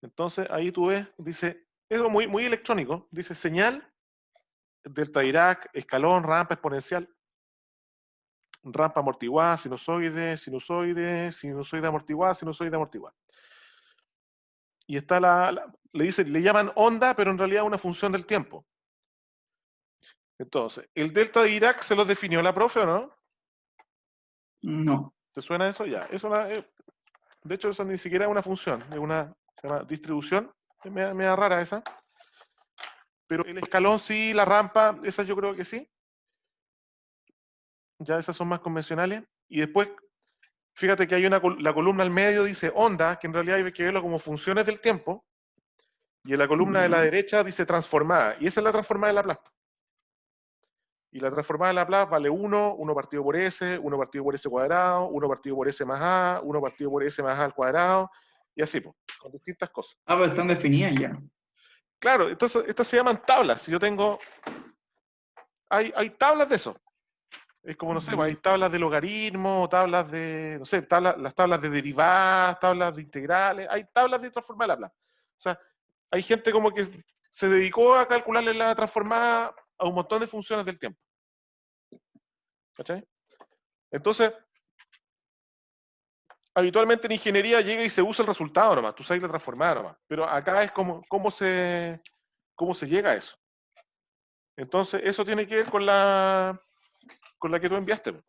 Entonces ahí tú ves, dice, es muy, muy electrónico, dice señal, delta Dirac, escalón, rampa exponencial, rampa amortiguada, sinusoide, sinusoide, sinusoide amortiguada, sinusoide amortiguada. Y está le llaman onda, pero en realidad es una función del tiempo. Entonces, ¿el delta de Dirac se lo definió la profe o no? No. ¿Te suena eso? Ya. De hecho, eso ni siquiera es una función, es una, se llama distribución. Es media rara esa. Pero el escalón sí, la rampa, esas yo creo que sí. Ya esas son más convencionales. Y después, fíjate que hay la columna al medio dice onda, que en realidad hay que verlo como funciones del tiempo. Y en la columna de la Ya. derecha dice transformada. Y esa es la transformada de Laplace. Y la transformada de Laplace vale 1 partido por S, 1 partido por S cuadrado, 1 partido por S más A, 1 partido por S más A al cuadrado, y así, pues, con distintas cosas. Ah, pero están definidas ya. Claro, entonces estas se llaman tablas. Si yo tengo, hay tablas de eso. Es como, no sé, hay tablas de logaritmo, tablas de, no sé, las tablas de derivadas, tablas de integrales, hay tablas de transformada de Laplace. O sea, hay gente como que se dedicó a calcularle la transformada a un montón de funciones del tiempo. ¿Cachai? Entonces, habitualmente en ingeniería llega y se usa el resultado nomás, tú sabes la transformada nomás. Pero acá es como, cómo se llega a eso. Entonces, eso tiene que ver con la que tú enviaste.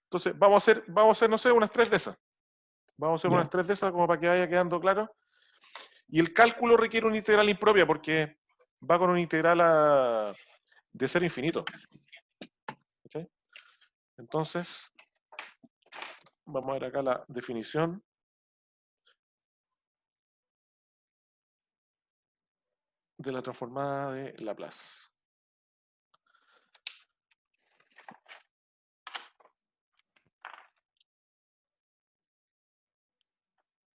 Entonces, vamos a hacer, no sé, unas 3 de esas. Vamos a hacer unas Ya. 3 de esas como para que vaya quedando claro. Y el cálculo requiere una integral impropia porque va con una integral de 0 a infinito. ¿Cachai? Entonces, vamos a ver acá la definición de la transformada de Laplace.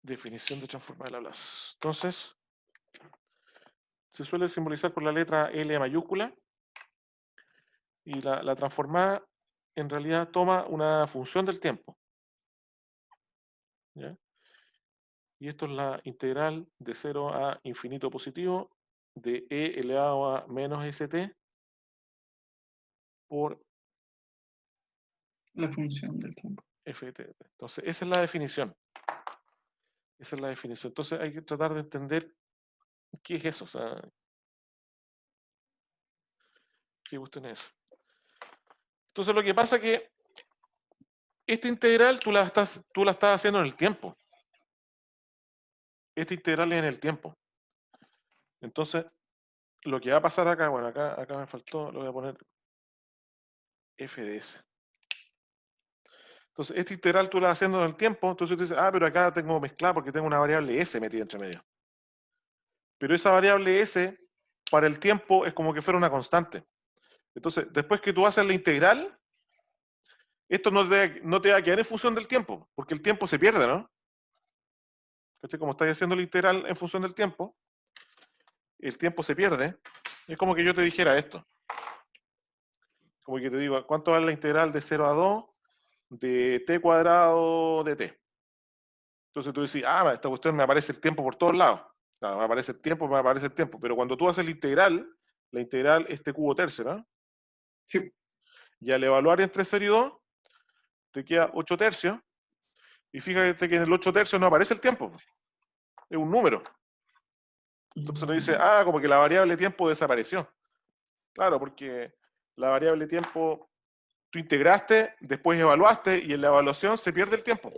Definición de transformada de Laplace. Entonces, se suele simbolizar por la letra L mayúscula y la transformada en realidad toma una función del tiempo. ¿Ya? Y esto es la integral de 0 a infinito positivo de e elevado a menos st por La función del tiempo. ft. Entonces, esa es la definición. Esa es la definición. Entonces, hay que tratar de entender qué es eso. O sea, qué cuestión es eso. Entonces, lo que pasa es que esta integral tú la estás haciendo en el tiempo. Esta integral es en el tiempo. Entonces, lo que va a pasar acá, bueno, acá me faltó, lo voy a poner f de s. Entonces, esta integral tú la vas haciendo en el tiempo, entonces tú dices, pero acá tengo mezclada porque tengo una variable s metida entre medio. Pero esa variable s para el tiempo es como que fuera una constante. Entonces, después que tú haces la integral, esto no te va a quedar en función del tiempo, porque el tiempo se pierde, ¿no? ¿Cachai? Como estás haciendo la integral en función del tiempo, el tiempo se pierde. Es como que yo te dijera esto. Como que te digo, ¿cuánto vale la integral de 0 a 2 de t cuadrado de t? Entonces tú decís, esta cuestión me aparece el tiempo por todos lados. Claro, me aparece el tiempo. Pero cuando tú haces la integral es t cubo tercio, ¿no? Sí. Y al evaluar entre 0 y 2, te queda 8 tercios. Y fíjate que en el 8 tercios no aparece el tiempo. Es un número. Entonces uno dice, como que la variable tiempo desapareció. Claro, porque la variable tiempo tú integraste, después evaluaste y en la evaluación se pierde el tiempo.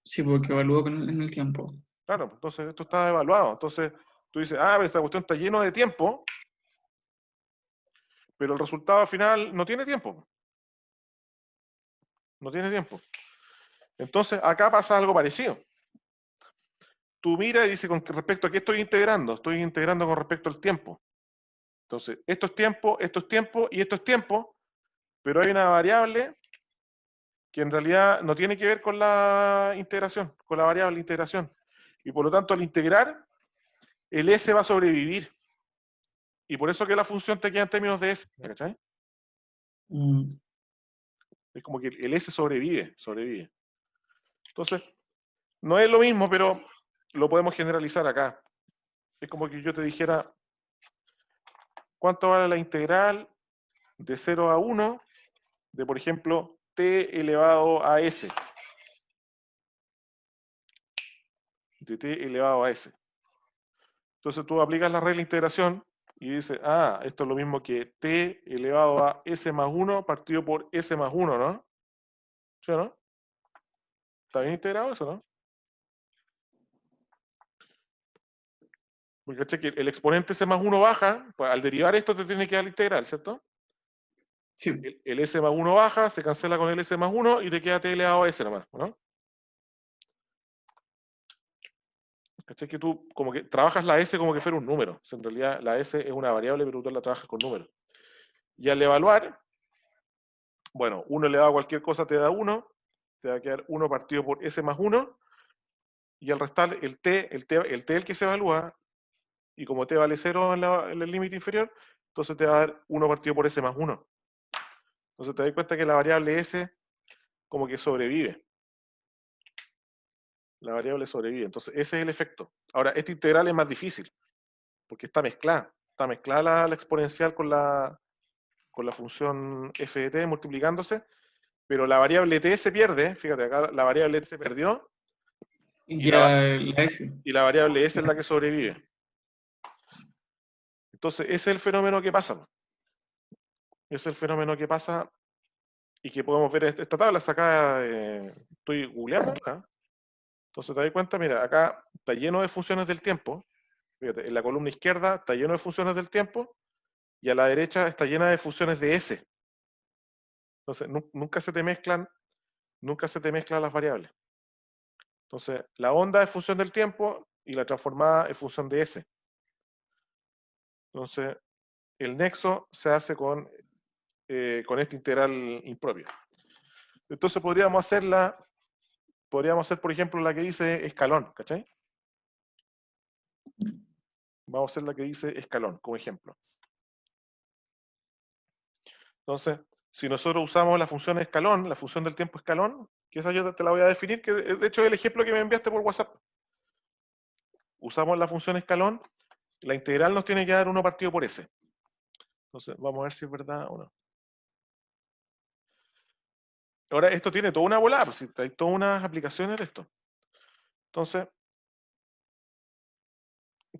Sí, porque evalúo en el tiempo. Claro, entonces esto está evaluado. Entonces tú dices, pero esta cuestión está lleno de tiempo, pero el resultado final no tiene tiempo. No tiene tiempo. Entonces acá pasa algo parecido. Tú miras y dices, con respecto a qué estoy integrando con respecto al tiempo. Entonces, esto es tiempo y esto es tiempo, pero hay una variable que en realidad no tiene que ver con la integración, con la variable integración. Y por lo tanto, al integrar, el S va a sobrevivir. Y por eso que la función te queda en términos de S. ¿Cachai? Mm. Es como que el S sobrevive. Entonces, no es lo mismo, pero lo podemos generalizar acá. Es como que yo te dijera, ¿cuánto vale la integral de 0 a 1 de, por ejemplo, t elevado a s? De t elevado a s. Entonces tú aplicas la regla de integración y dices, ah, esto es lo mismo que t elevado a s más 1 partido por s más 1, ¿no? ¿Sí o no? ¿Está bien integrado eso, no? Porque ¿cachai? Que el exponente s más 1 baja, pues al derivar esto te tiene que dar la integral, ¿cierto? Sí, El s más 1 baja, se cancela con el s más 1 y te queda t elevado a s nomás, ¿no? ¿Cachai? Que tú como que trabajas la s como que fuera un número. O sea, en realidad la s es una variable, pero tú la trabajas con números. Y al evaluar, bueno, 1 elevado a cualquier cosa te da 1, te va a quedar 1 partido por s más 1, y al restar el t el que se evalúa, y como t vale 0 en el límite inferior, entonces te va a dar 1 partido por s más 1. Entonces te das cuenta que la variable s como que sobrevive. La variable sobrevive. Entonces ese es el efecto. Ahora, esta integral es más difícil, porque está mezclada. Está mezclada la exponencial con la función f de t multiplicándose, pero la variable t se pierde, fíjate, acá la variable t se perdió, y y la, queda la S. y la variable s es la que sobrevive. Entonces, ese es el fenómeno que pasa. Ese es el fenómeno que pasa y que podemos ver esta tabla sacada, estoy googleando acá. Entonces te das cuenta, mira, acá está lleno de funciones del tiempo. Fíjate, en la columna izquierda está lleno de funciones del tiempo y a la derecha está llena de funciones de s. Entonces, nunca se te mezclan las variables. Entonces, la onda es función del tiempo y la transformada es función de s. Entonces, el nexo se hace con esta integral impropia. Entonces podríamos hacer, por ejemplo, la que dice escalón, ¿cachai? Vamos a hacer la que dice escalón, como ejemplo. Entonces, si nosotros usamos la función escalón, la función del tiempo escalón, que esa yo te la voy a definir, que de hecho es el ejemplo que me enviaste por WhatsApp. Usamos la función escalón, la integral nos tiene que dar 1 partido por s. Entonces, vamos a ver si es verdad o no. Ahora, esto tiene toda una volada, pues, hay todas unas aplicaciones de esto. Entonces,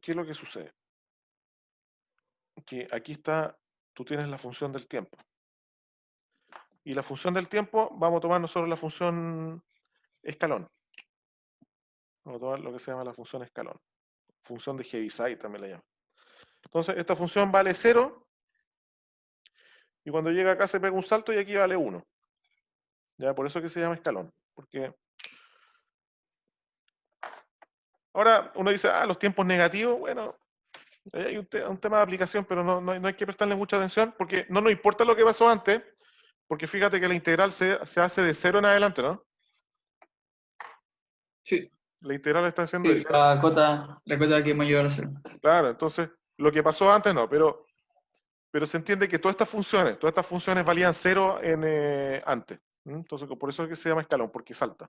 ¿qué es lo que sucede? Que aquí está, tú tienes la función del tiempo. Y la función del tiempo, vamos a tomar nosotros la función escalón. Vamos a tomar lo que se llama la función escalón. Función de Heaviside también la llaman. Entonces, esta función vale 0, y cuando llega acá se pega un salto y aquí vale 1. ¿Ya? Por eso que se llama escalón. Porque ahora uno dice, los tiempos negativos, bueno, hay un tema de aplicación, pero no hay que prestarle mucha atención, porque no nos importa lo que pasó antes, porque fíjate que la integral se hace de 0 en adelante, ¿no? Sí, La integral está haciendo de sí, 0. la cota que me ayuda a hacer. Claro, entonces, lo que pasó antes no, pero se entiende que todas estas funciones valían 0 antes. Entonces, por eso es que se llama escalón, porque salta.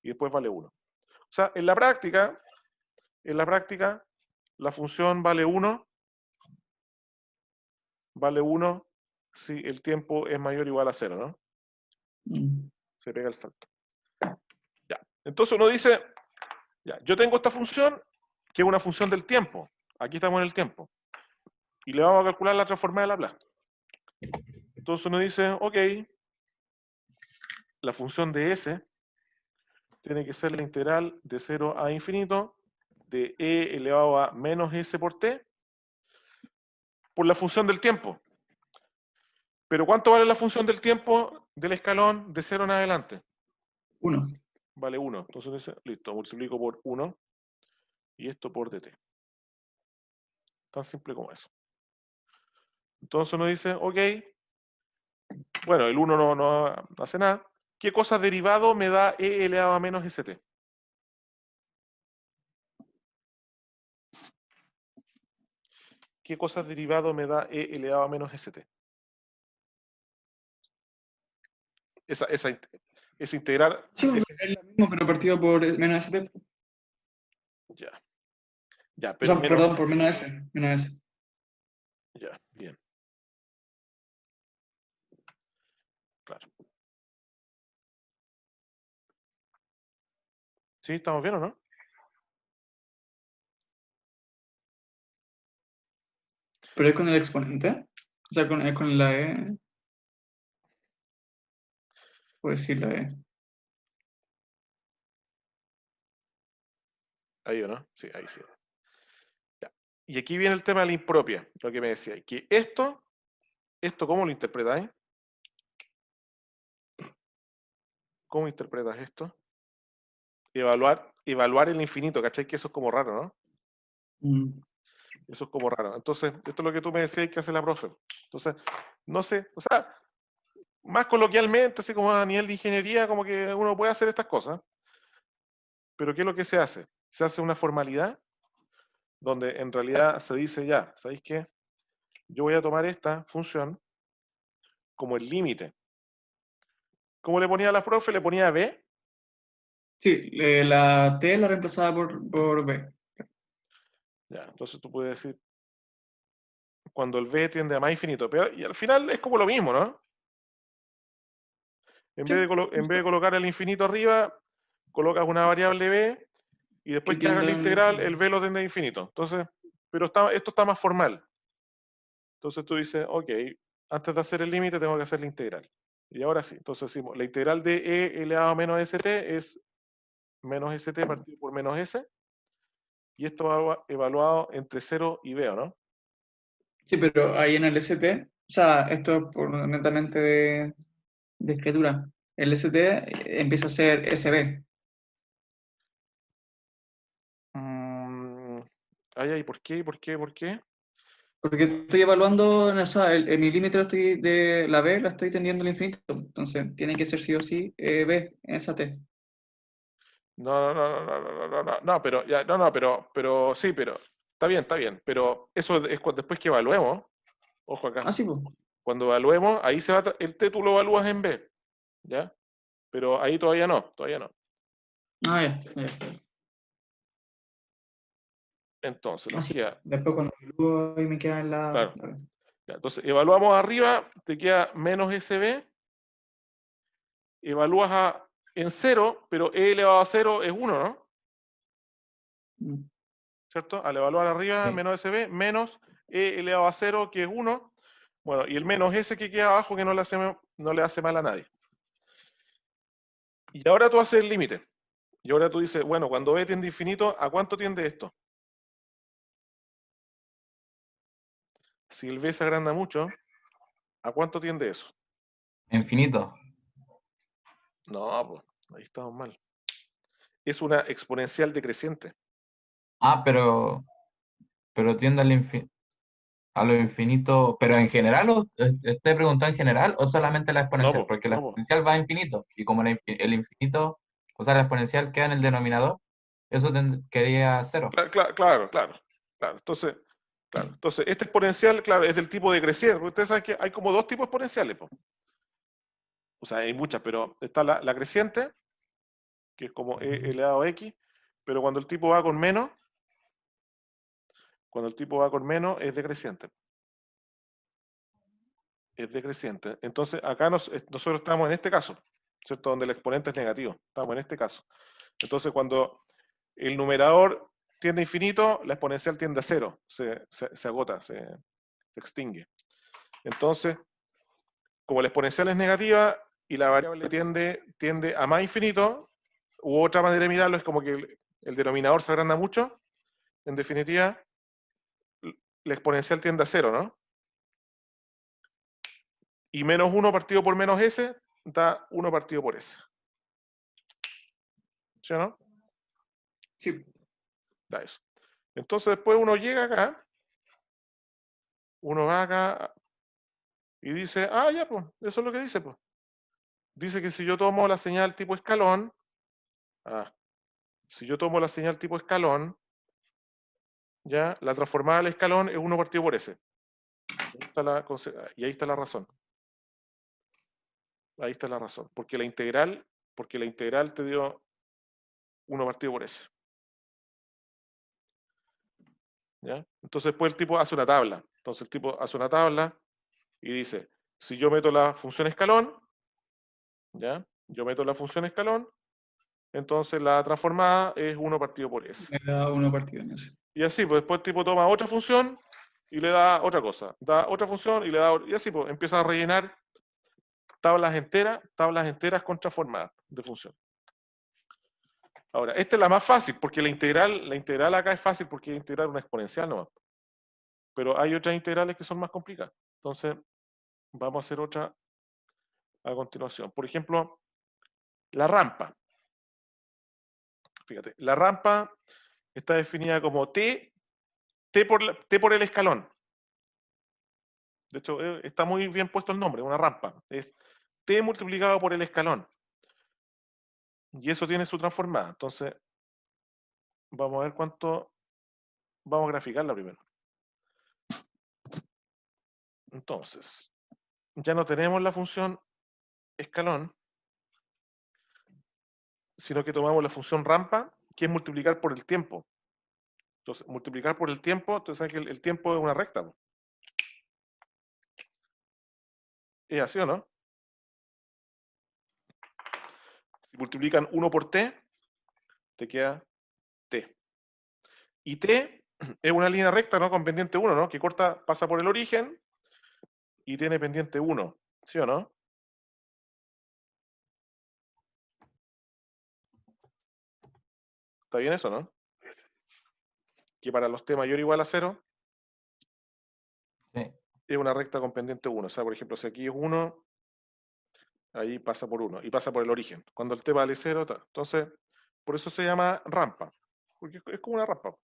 Y después vale 1. O sea, en la práctica, la función vale 1 si el tiempo es mayor o igual a 0, ¿no? Mm. Se pega el salto. Ya. Entonces uno dice, ya, yo tengo esta función, que es una función del tiempo. Aquí estamos en el tiempo. Y le vamos a calcular la transformada de Laplace. Entonces uno dice, ok, la función de s tiene que ser la integral de 0 a infinito de e elevado a menos s por t por la función del tiempo. Pero ¿cuánto vale la función del tiempo del escalón de 0 en adelante? 1. Vale 1. Entonces dice, listo, multiplico por 1 y esto por dt. Tan simple como eso. Entonces uno dice, ok, bueno, el 1 no hace nada. ¿Qué cosa derivado me da e elevado a menos st? ¿Qué cosa derivado me da e elevado a menos st? Esa integral, Sí, es lo mismo, pero partido por menos ST. Ya. Ya, O pero sea, menos. perdón, por menos S. Menos S. Ya, bien, claro. ¿Sí? ¿Estamos bien o no? Pero es con el exponente. O sea, con la E. Puedo decir la E. Ahí o no. Sí, ahí sí. Ya. Y aquí viene el tema de la impropia, lo que me decía. Que esto ¿cómo lo interpretáis? ¿Cómo interpretas esto? Evaluar el infinito, ¿cachai? Que eso es como raro, ¿no? Mm. Eso es como raro. Entonces, esto es lo que tú me decías que hace la profe. Entonces, no sé, o sea, más coloquialmente, así como a nivel de ingeniería, como que uno puede hacer estas cosas, pero ¿qué es lo que se hace? Se hace una formalidad donde en realidad se dice ya, ¿sabéis qué? Yo voy a tomar esta función como el límite. ¿Cómo le ponía a la profe? Le ponía b. Sí, la T la reemplazaba por B. Ya, entonces tú puedes decir cuando el b tiende a más infinito, pero y al final es como lo mismo, ¿no? En Sí, vez en vez de colocar el infinito arriba, colocas una variable b y que después que hagas la tienden al integral, infinito. el b lo tiende a infinito. Entonces, pero esto está más formal. Entonces tú dices, ok, antes de hacer el límite tengo que hacer la integral. Y ahora sí, entonces decimos, la integral de e elevado a menos st es menos st partido por menos s, y esto va evaluado entre 0 y b, ¿o no? Sí, pero ahí en el ST, o sea, esto es por netamente de escritura. El ST empieza a ser SB. Mm, ay, ay, ¿por qué? ¿Por qué? ¿Por qué? Porque estoy evaluando, o sea, mi límite lo estoy de la B la estoy tendiendo al infinito. Entonces, tiene que ser sí o sí B en esa T. No, no, no, no, no, no, no, no, no, pero ya, no, no, pero sí, pero está bien, pero eso es después que evaluemos, ojo acá, Ah, sí, pues. cuando evaluemos, ahí se va, el t tú lo evalúas en b, ¿ya? Pero ahí todavía no, todavía no. Ah, ya, ya. Entonces Ah, nos sí. queda, Después cuando evalúo ahí me queda en claro, la B. ya, entonces evaluamos arriba, te queda menos sb, evalúas en cero, pero e elevado a cero es uno, ¿no? Mm. ¿Cierto? Al evaluar arriba, Sí. menos sb, menos e elevado a cero, que es uno. Bueno, y el menos ese que queda abajo, que no le hace mal a nadie. Y ahora tú haces el límite. Y ahora tú dices, bueno, cuando b tiende a infinito, ¿a cuánto tiende esto? Si el b se agranda mucho, ¿a cuánto tiende eso? Infinito. No, pues, ahí estamos mal. Es una exponencial decreciente. Ah, pero tiende a lo infinito. ¿Pero en general o te preguntando en general o solamente la No, exponencial? pues, Porque la no, pues. exponencial va a infinito y como el infinito, o sea, la exponencial queda en el denominador, eso quedaría cero. Claro, claro. Entonces, claro. Entonces, este exponencial, claro, es del tipo decreciente. Porque ustedes saben que hay como dos tipos exponenciales, pues. O sea, hay muchas, pero está la creciente, que es como e elevado a x, pero cuando el tipo va con menos, es decreciente. Es decreciente. Entonces, acá nosotros estamos en este caso, ¿cierto? Donde el exponente es negativo. Estamos en este caso. Entonces, cuando el numerador tiende a infinito, la exponencial tiende a cero, se agota, se extingue. Entonces, como la exponencial es negativa y la variable tiende a más infinito, u otra manera de mirarlo es como que el denominador se agranda mucho, en definitiva, la exponencial tiende a cero, ¿no? Y menos 1 partido por menos s da 1 partido por s. ¿Sí o no? Sí. Da eso. Entonces después uno llega acá, uno va acá y dice, ah, ya, pues, eso es lo que dice, pues. Dice que si yo tomo la señal tipo escalón, ah, si yo tomo la señal tipo escalón, ya, la transformada al escalón es 1 partido por s. Y ahí está la razón. Ahí está la razón. Porque la integral te dio 1 partido por s. ¿ya? Entonces después el tipo hace una tabla. Entonces el tipo hace una tabla y dice, si yo meto la función escalón, ¿ya? Yo meto la función escalón, entonces la transformada es 1 partido por S. Me da 1 partido en ese. Y así, pues después el tipo toma otra función y le da otra cosa. Da otra función y le da y así, pues empieza a rellenar tablas enteras con transformadas de función. Ahora, esta es la más fácil, porque la integral acá es fácil porque es integrar una exponencial nomás. Pero hay otras integrales que son más complicadas. Entonces, vamos a hacer otra a continuación. Por ejemplo, la rampa. Fíjate, la rampa está definida como t por el escalón. De hecho, está muy bien puesto el nombre, una rampa. Es t multiplicado por el escalón. Y eso tiene su transformada. Entonces, vamos a ver cuánto. Vamos a graficarla primero. Entonces, ya no tenemos la función escalón, sino que tomamos la función rampa, que es multiplicar por el tiempo. Entonces, multiplicar por el tiempo, entonces sabes que el tiempo es una recta, ¿no? ¿Es así o no? Si multiplican 1 por t, te queda t. Y t es una línea recta, ¿no? Con pendiente 1, ¿no? Que corta, pasa por el origen y tiene pendiente 1, ¿sí o no? ¿Está bien eso, no? Que para los t mayor o igual a 0 Sí. es una recta con pendiente 1. O sea, por ejemplo, si aquí es 1, ahí pasa por 1 y pasa por el origen. Cuando el t vale 0, entonces, por eso se llama rampa, porque es como una rampa.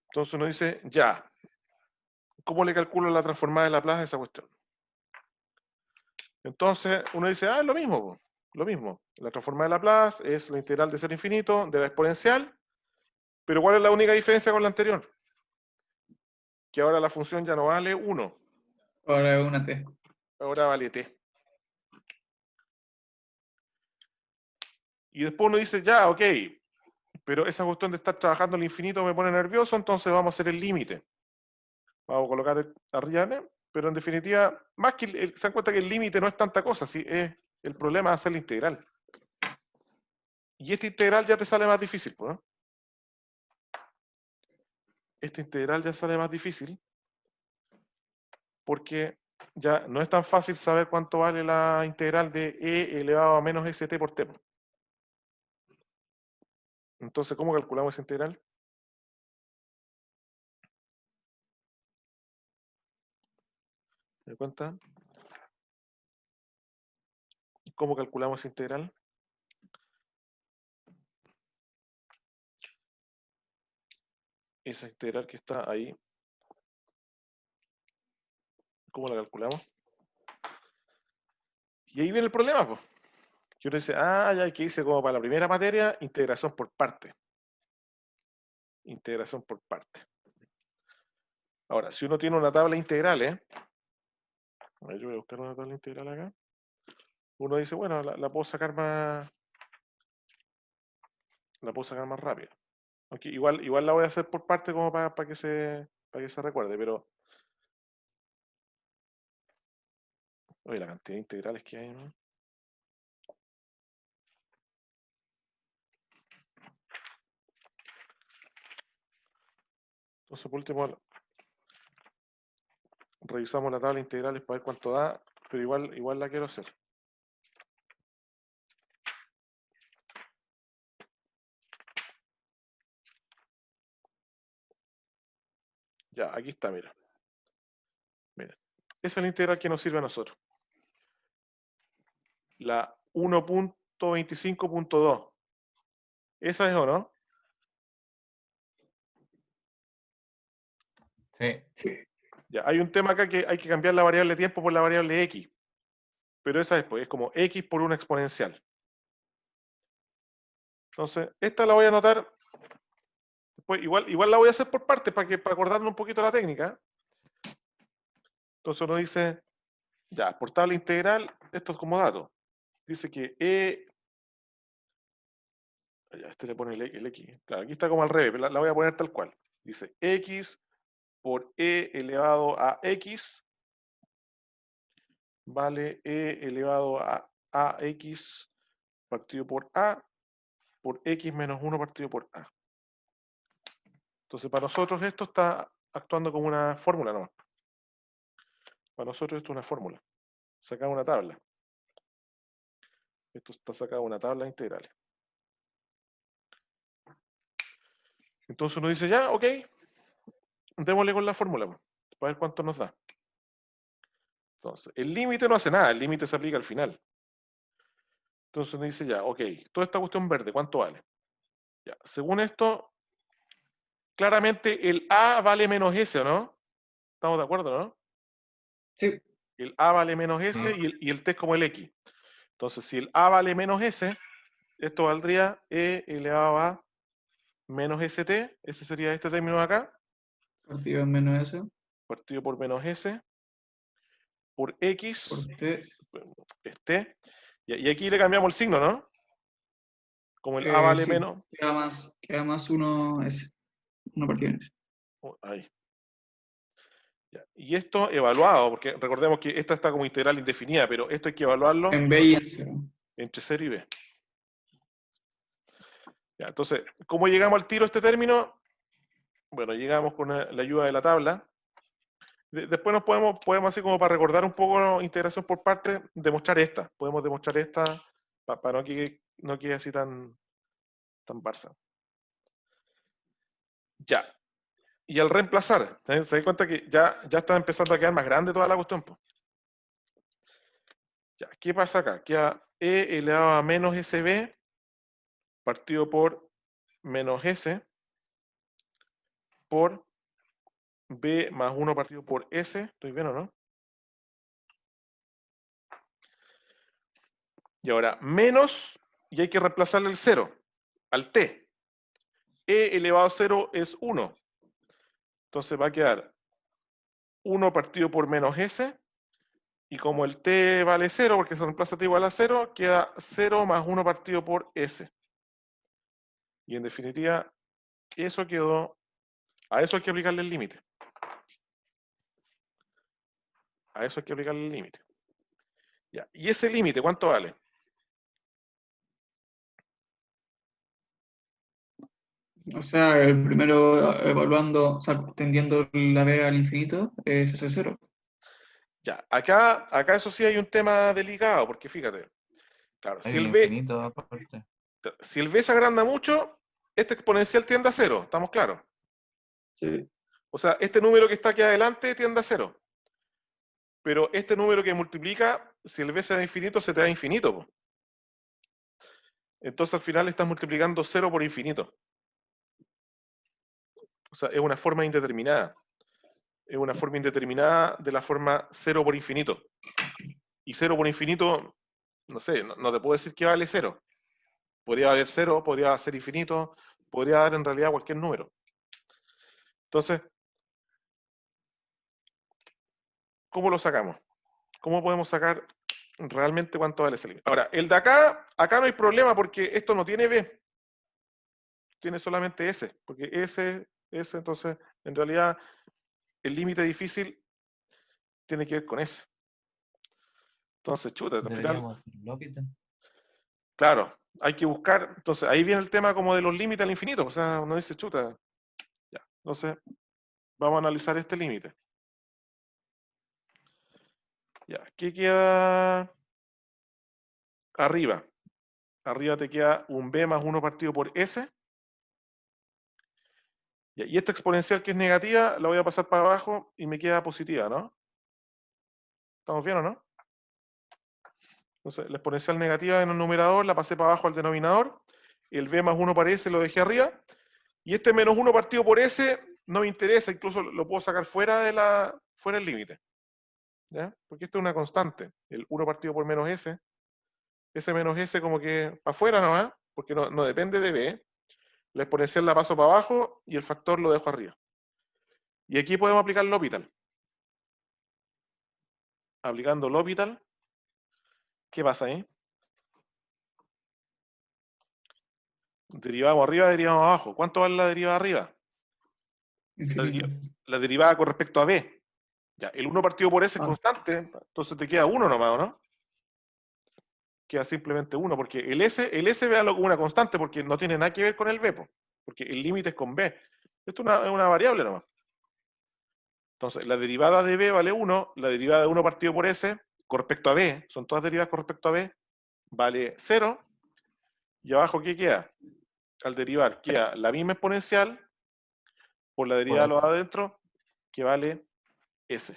Entonces uno dice, ya, ¿cómo le calculo la transformada de Laplace a esa cuestión? Entonces uno dice, es lo mismo, po, lo mismo. La transformada de Laplace es la integral de 0 a infinito de la exponencial, pero ¿cuál es la única diferencia con la anterior? Que ahora la función ya no vale 1, Ahora es una t. ahora vale t. Y después uno dice, ya, ok, pero esa cuestión de estar trabajando al infinito me pone nervioso, entonces vamos a hacer el límite. Vamos a colocar arriba, pero en definitiva, más que se dan cuenta que el límite no es tanta cosa, ¿sí? El problema es hacer la integral. Y esta integral ya te sale más difícil, ¿no? Esta integral ya sale más difícil porque ya no es tan fácil saber cuánto vale la integral de e elevado a menos st por t. Entonces, ¿cómo calculamos esa integral? ¿Me cuenta? ¿Cómo calculamos esa integral? Esa integral que está ahí, ¿cómo la calculamos? Y ahí viene el problema, pues. Que uno dice, ya hay que irse como para la primera materia, integración por parte. Integración por parte. Ahora, si uno tiene una tabla integral, a ver, yo voy a buscar una tabla integral acá. Uno dice, bueno, la puedo sacar más rápida. Aunque igual la voy a hacer por parte como para que se recuerde, pero oye, la cantidad de integrales que hay, ¿no? Entonces, por último, revisamos la tabla de integrales para ver cuánto da, pero igual la quiero hacer. Ya, aquí está, mira. Mira. Esa es la integral que nos sirve a nosotros. La 1.25.2. ¿Esa es o no? Sí. Ya, hay un tema acá que hay que cambiar la variable tiempo por la variable x. Pero esa es como x por una exponencial. Entonces, esta la voy a anotar. Después, igual la voy a hacer por partes para acordarnos un poquito la técnica. Entonces uno dice, ya, por tabla integral, esto es como dato. Dice que Ya, este le pone el X. Claro, aquí está como al revés, pero la voy a poner tal cual. Dice X por E elevado a X vale E elevado a AX partido por A por X menos 1 partido por A. Entonces, para nosotros esto está actuando como una fórmula nomás. Para nosotros esto es una fórmula. Sacar una tabla. Esto está sacado de una tabla de integrales. Entonces uno dice, ya, ok, démosle con la fórmula, pues, para ver cuánto nos da. Entonces, el límite no hace nada, el límite se aplica al final. Entonces uno dice, ya, ok, toda esta cuestión verde, ¿cuánto vale? Ya, según esto, claramente el A vale menos S, ¿o no? ¿Estamos de acuerdo, no? Sí, El A vale menos S y el T es como el X. Entonces, si el A vale menos S, esto valdría E elevado a menos ST, ese sería este término de acá, partido en menos S partido por menos S, por X, por T. este, y aquí le cambiamos el signo, ¿no? Como el A vale Sí, menos, queda más uno S, uno partido en S. ahí. Ya. Y esto evaluado, porque recordemos que esta está como integral indefinida, pero esto hay que evaluarlo En B y en 0. entre 0 y B. Ya, entonces, ¿cómo llegamos al tiro a este término? Bueno, llegamos con la ayuda de la tabla. Después nos podemos así como para recordar un poco integración por parte, demostrar esta. Podemos demostrar esta para no quede así tan Barça. Ya. Y al reemplazar, se da cuenta que ya está empezando a quedar más grande toda la cuestión, po. Ya, ¿qué pasa acá? Queda E elevado a menos SB partido por menos S por B más 1 partido por S. ¿Estoy bien o no? Y ahora, menos, y hay que reemplazarle el 0 al T. E elevado a 0 es 1. Entonces va a quedar 1 partido por menos S. Y como el T vale 0, porque se reemplaza T igual a 0, queda 0 más 1 partido por S. Y en definitiva, eso quedó. A eso hay que aplicarle el límite. A eso hay que aplicarle el límite. Ya. ¿Y ese límite cuánto vale? O sea, el primero evaluando, o sea, tendiendo la B al infinito es ese 0. Ya, acá eso sí hay un tema delicado, porque fíjate, claro, Hay un infinito aparte. si el B se agranda mucho, este exponencial tiende a 0, ¿estamos claros? Sí. O sea, este número que está aquí adelante tiende a 0. Pero este número que multiplica, si el B se da infinito, se te da infinito, po. Entonces al final estás multiplicando 0 por infinito. O sea, es una forma indeterminada. Es una forma indeterminada de la forma 0 por infinito. Y 0 por infinito, no sé, no te puedo decir que vale 0. Podría valer 0, podría ser infinito, podría dar en realidad cualquier número. Entonces, ¿cómo lo sacamos? ¿Cómo podemos sacar realmente cuánto vale ese límite? Ahora, el de acá no hay problema porque esto no tiene B, tiene solamente S, porque S, entonces, en realidad, el límite difícil tiene que ver con S. Entonces, chuta, al final, Deberíamos hacer L'Hopital. claro, hay que buscar, entonces ahí viene el tema como de los límites al infinito, o sea, uno dice, chuta, ya, entonces, vamos a analizar este límite. Ya, ¿qué queda arriba? Arriba te queda un B más 1 partido por S. Y esta exponencial que es negativa, la voy a pasar para abajo y me queda positiva, ¿no? ¿Estamos bien o no? Entonces, la exponencial negativa en el numerador la pasé para abajo al denominador. El B más 1 para S lo dejé arriba. Y este menos 1 partido por S no me interesa, incluso lo puedo sacar fuera del límite. ¿Ya? Porque esto es una constante. El 1 partido por menos S. Ese menos S como que para afuera nomás, porque no depende de B. La exponencial la paso para abajo y el factor lo dejo arriba. Y aquí podemos aplicar el L'Hopital. Aplicando L'Hopital, ¿qué pasa ahí? Derivamos arriba, derivamos abajo. ¿Cuánto vale la derivada arriba? Infinito. La derivada con respecto a b. Ya, el 1 partido por s es Ah. constante, entonces te queda 1 nomás, ¿o no? Queda simplemente 1, porque el s véalo como una constante, porque no tiene nada que ver con el b, porque el límite es con b. Esto es una variable nomás. Entonces, la derivada de b vale 1, la derivada de 1 partido por s con respecto a b, son todas derivadas con respecto a b, vale 0. Y abajo, ¿qué queda? Al derivar, queda la misma exponencial por la derivada de los adentro, que vale s.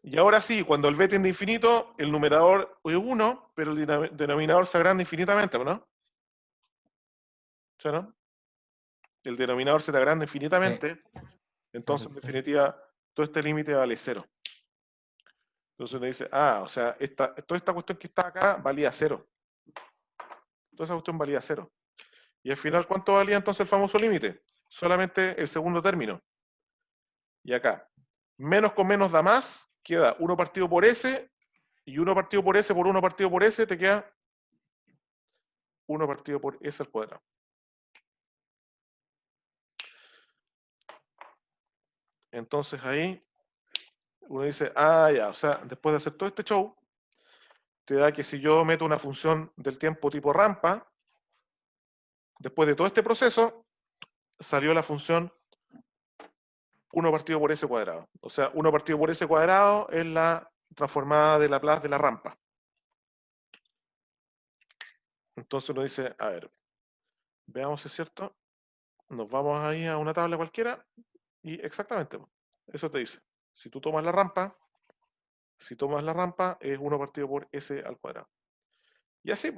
Y ahora sí, cuando el b tiende a infinito, el numerador es 1, pero el denominador se agranda infinitamente, ¿no? ¿Sí, no? El denominador se te agranda infinitamente, entonces en definitiva todo este límite vale 0. Entonces uno dice, o sea, toda esta cuestión que está acá valía 0. Toda esa cuestión valía 0. Y al final, ¿cuánto valía entonces el famoso límite? Solamente el segundo término. Y acá, menos con menos da más, queda 1 partido por s, y 1 partido por s por 1 partido por s te queda 1 partido por s al cuadrado. Entonces ahí uno dice, ya, o sea, después de hacer todo este show, te da que si yo meto una función del tiempo tipo rampa, después de todo este proceso, salió la función 1 partido por s cuadrado. O sea, 1 partido por s cuadrado es la transformada de Laplace de la rampa. Entonces uno dice, a ver, veamos si es cierto. Nos vamos ahí a una tabla cualquiera y exactamente, eso te dice. Si tú tomas la rampa, es 1 partido por s al cuadrado. Y así,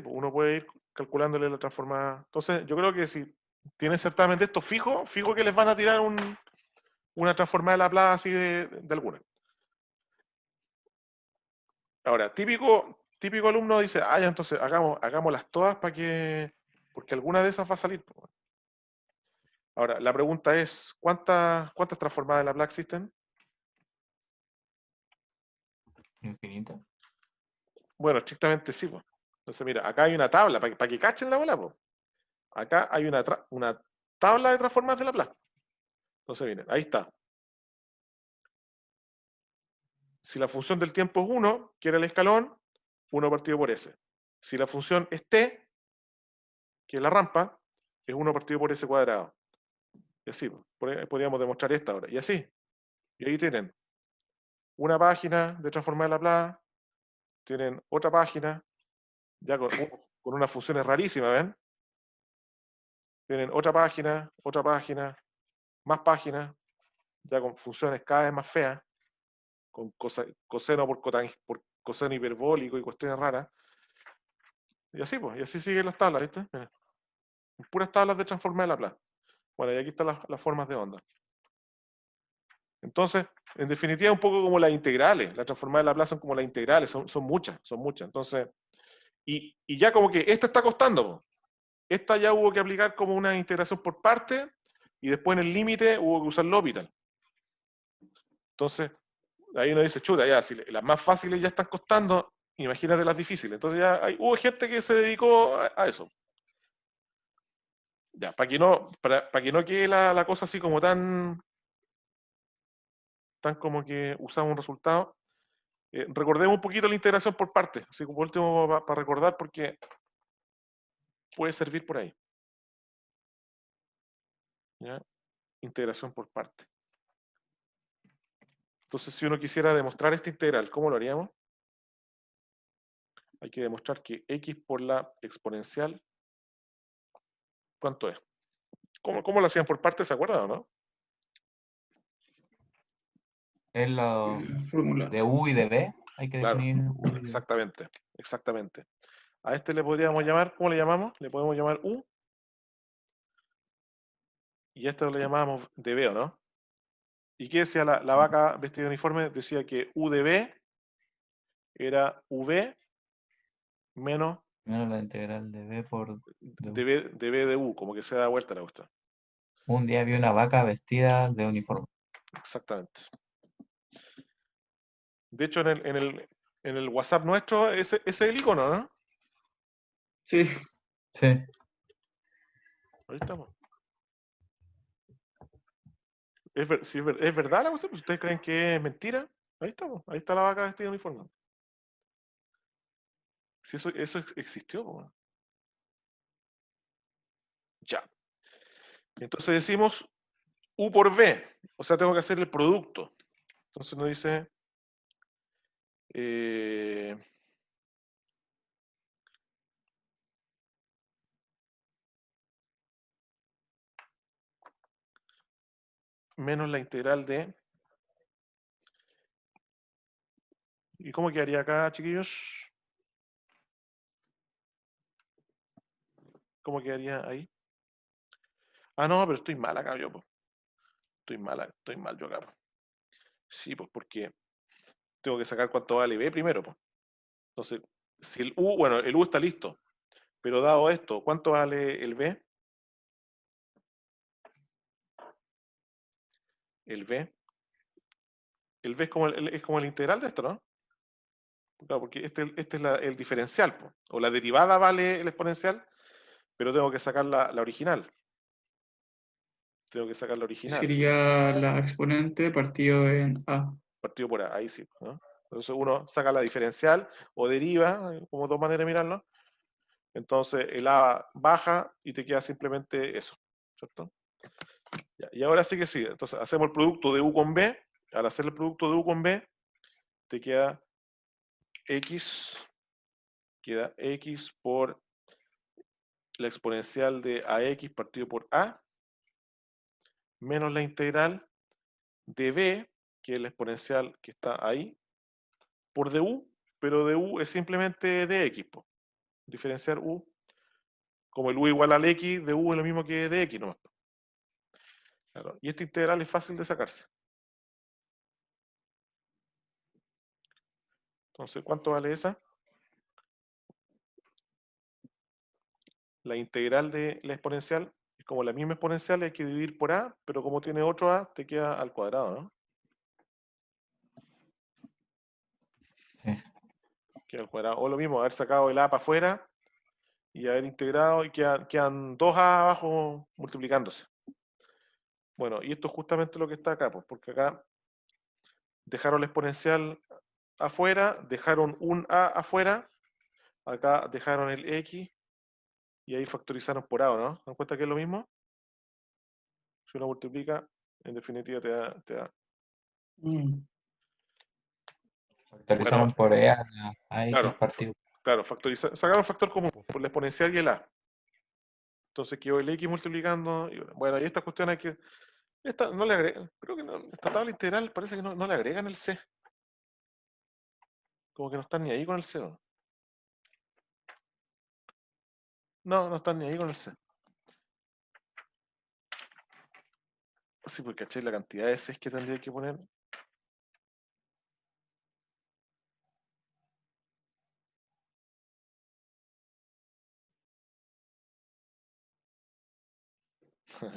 uno puede ir calculándole la transformada. Entonces, yo creo que si tienen certamente esto fijo que les van a tirar una transformada de Laplace así de alguna. Ahora, típico alumno dice, ya, entonces hagámoslas todas porque alguna de esas va a salir. Ahora, la pregunta es, ¿cuántas transformadas de Laplace existen? Infinito. Bueno, estrictamente sí. Entonces, mira, acá hay una tabla, para que cachen la bola. Acá hay una tabla de transformadas de Laplace. Entonces, miren, ahí está. Si la función del tiempo es 1, que era el escalón, 1 partido por s. Si la función es t, que es la rampa, es 1 partido por s cuadrado. Y así, podríamos demostrar esta ahora. Y así. Y ahí tienen una página de transformar de Laplace, tienen otra página, ya con unas funciones rarísimas, ¿ven? Tienen otra página, más páginas, ya con funciones cada vez más feas, con coseno por coseno hiperbólico y cuestiones raras. Y así, y así siguen las tablas, ¿viste? Mira, puras tablas de transformar de Laplace. Bueno, y aquí están las formas de onda. Entonces, en definitiva, un poco como las integrales. Las transformadas de Laplace son como las integrales, son muchas. Entonces, y ya como que esta está costando. Esta ya hubo que aplicar como una integración por parte, y después en el límite hubo que usar L'Hopital. Entonces, ahí uno dice, chuta, ya, si las más fáciles ya están costando, imagínate las difíciles. Entonces ya hubo gente que se dedicó a eso. Ya, para que no quede la cosa así como tan como que usamos un resultado, recordemos un poquito la integración por partes, así como último para recordar, porque puede servir por ahí. ¿Ya? Integración por parte. Entonces, si uno quisiera demostrar esta integral, ¿cómo lo haríamos? Hay que demostrar que x por la exponencial, ¿cuánto es? ¿Cómo lo hacían por partes? ¿Se acuerdan o no? Es la Fórmula. de U y de B. Hay que Claro, definir U y B. exactamente. A este le podríamos llamar, ¿cómo le llamamos? Le podemos llamar U. Y a este le llamábamos de B, ¿o no? ¿Y qué decía la vaca vestida de uniforme? Decía que U de B era V menos Menos la integral de B por de B de U, como que se da vuelta la cuestión. Un día vi una vaca vestida de uniforme. Exactamente. De hecho, en el WhatsApp nuestro, ese es el icono, ¿no? Sí, Sí. Ahí estamos. Sí, ¿es verdad la cuestión? ¿Ustedes creen que es mentira? Ahí estamos. Ahí está la vaca vestida de uniforme. Si eso existió, po. Ya. Entonces decimos U por B. O sea, tengo que hacer el producto. Entonces nos dice eh, menos la integral de... ¿Y cómo quedaría acá, chiquillos? ¿Cómo quedaría ahí? Ah, no, pero estoy mal acá yo, po. Estoy mal yo acá, po. Sí, pues porque tengo que sacar cuánto vale B primero, pues. Entonces, si el U, bueno, el U está listo, pero dado esto, ¿cuánto vale el B? El B. El B es como el integral de esto, ¿no? Claro, porque este es el diferencial, po. O la derivada vale el exponencial, pero tengo que sacar la original. Tengo que sacar la original, sería la exponente partido en A. partido por A, ahí sí, ¿no? Entonces uno saca la diferencial o deriva, como dos maneras de mirarlo. Entonces el A baja y te queda simplemente eso, ¿cierto? Ya, y ahora sí que sí. Entonces hacemos el producto de U con B. Al hacer el producto de U con B, te queda X por la exponencial de AX partido por A, menos la integral de B, que es la exponencial que está ahí, por du, pero du es simplemente dx, po. Diferenciar u, como el u igual al x, de u es lo mismo que dx, ¿no? Claro. Y esta integral es fácil de sacarse. Entonces, ¿cuánto vale esa? La integral de la exponencial es como la misma exponencial, hay que dividir por a, pero como tiene otro a, te queda al cuadrado, ¿no? Sí. Queda al cuadrado. O lo mismo, haber sacado el a para afuera y haber integrado y quedan 2a abajo multiplicándose. Bueno, y esto es justamente lo que está acá, pues, porque acá dejaron la exponencial afuera, dejaron un a afuera, acá dejaron el x y ahí factorizaron por a, ¿no? ¿Se dan cuenta que es lo mismo? Si uno multiplica, en definitiva te da. Mm. Bueno, Factorizaron por E a X claro, partido. claro, sacaron factor común por la exponencial y el a. Entonces quedó el x multiplicando. Bueno, y esta cuestión hay que. Esta no le agregan, creo que no, esta tabla integral parece que no le agregan el c. Como que no están ni ahí con el c. No están ni ahí con el c. Sí, porque caché la cantidad de Cs que tendría que poner.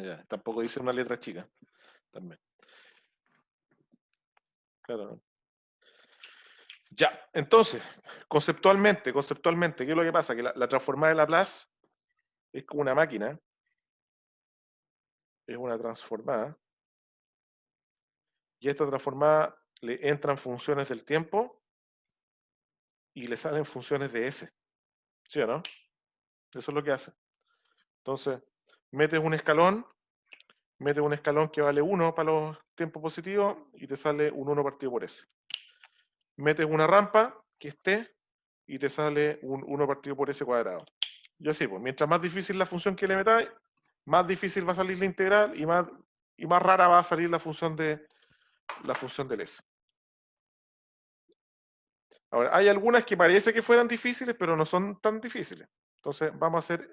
Ya, tampoco dice una letra chica. También. Claro. Ya, entonces, conceptualmente, ¿qué es lo que pasa? Que la transformada de Laplace es como una máquina, es una transformada, y a esta transformada le entran funciones del tiempo y le salen funciones de S. ¿Sí o no? Eso es lo que hace. Entonces, metes un escalón que vale 1 para los tiempos positivos y te sale un 1 partido por S. Metes una rampa que esté y te sale un 1 partido por S cuadrado. Y así, pues, mientras más difícil la función que le metáis, más difícil va a salir la integral y más rara va a salir la función del S. Ahora, hay algunas que parece que fueran difíciles, pero no son tan difíciles. Entonces, vamos a hacer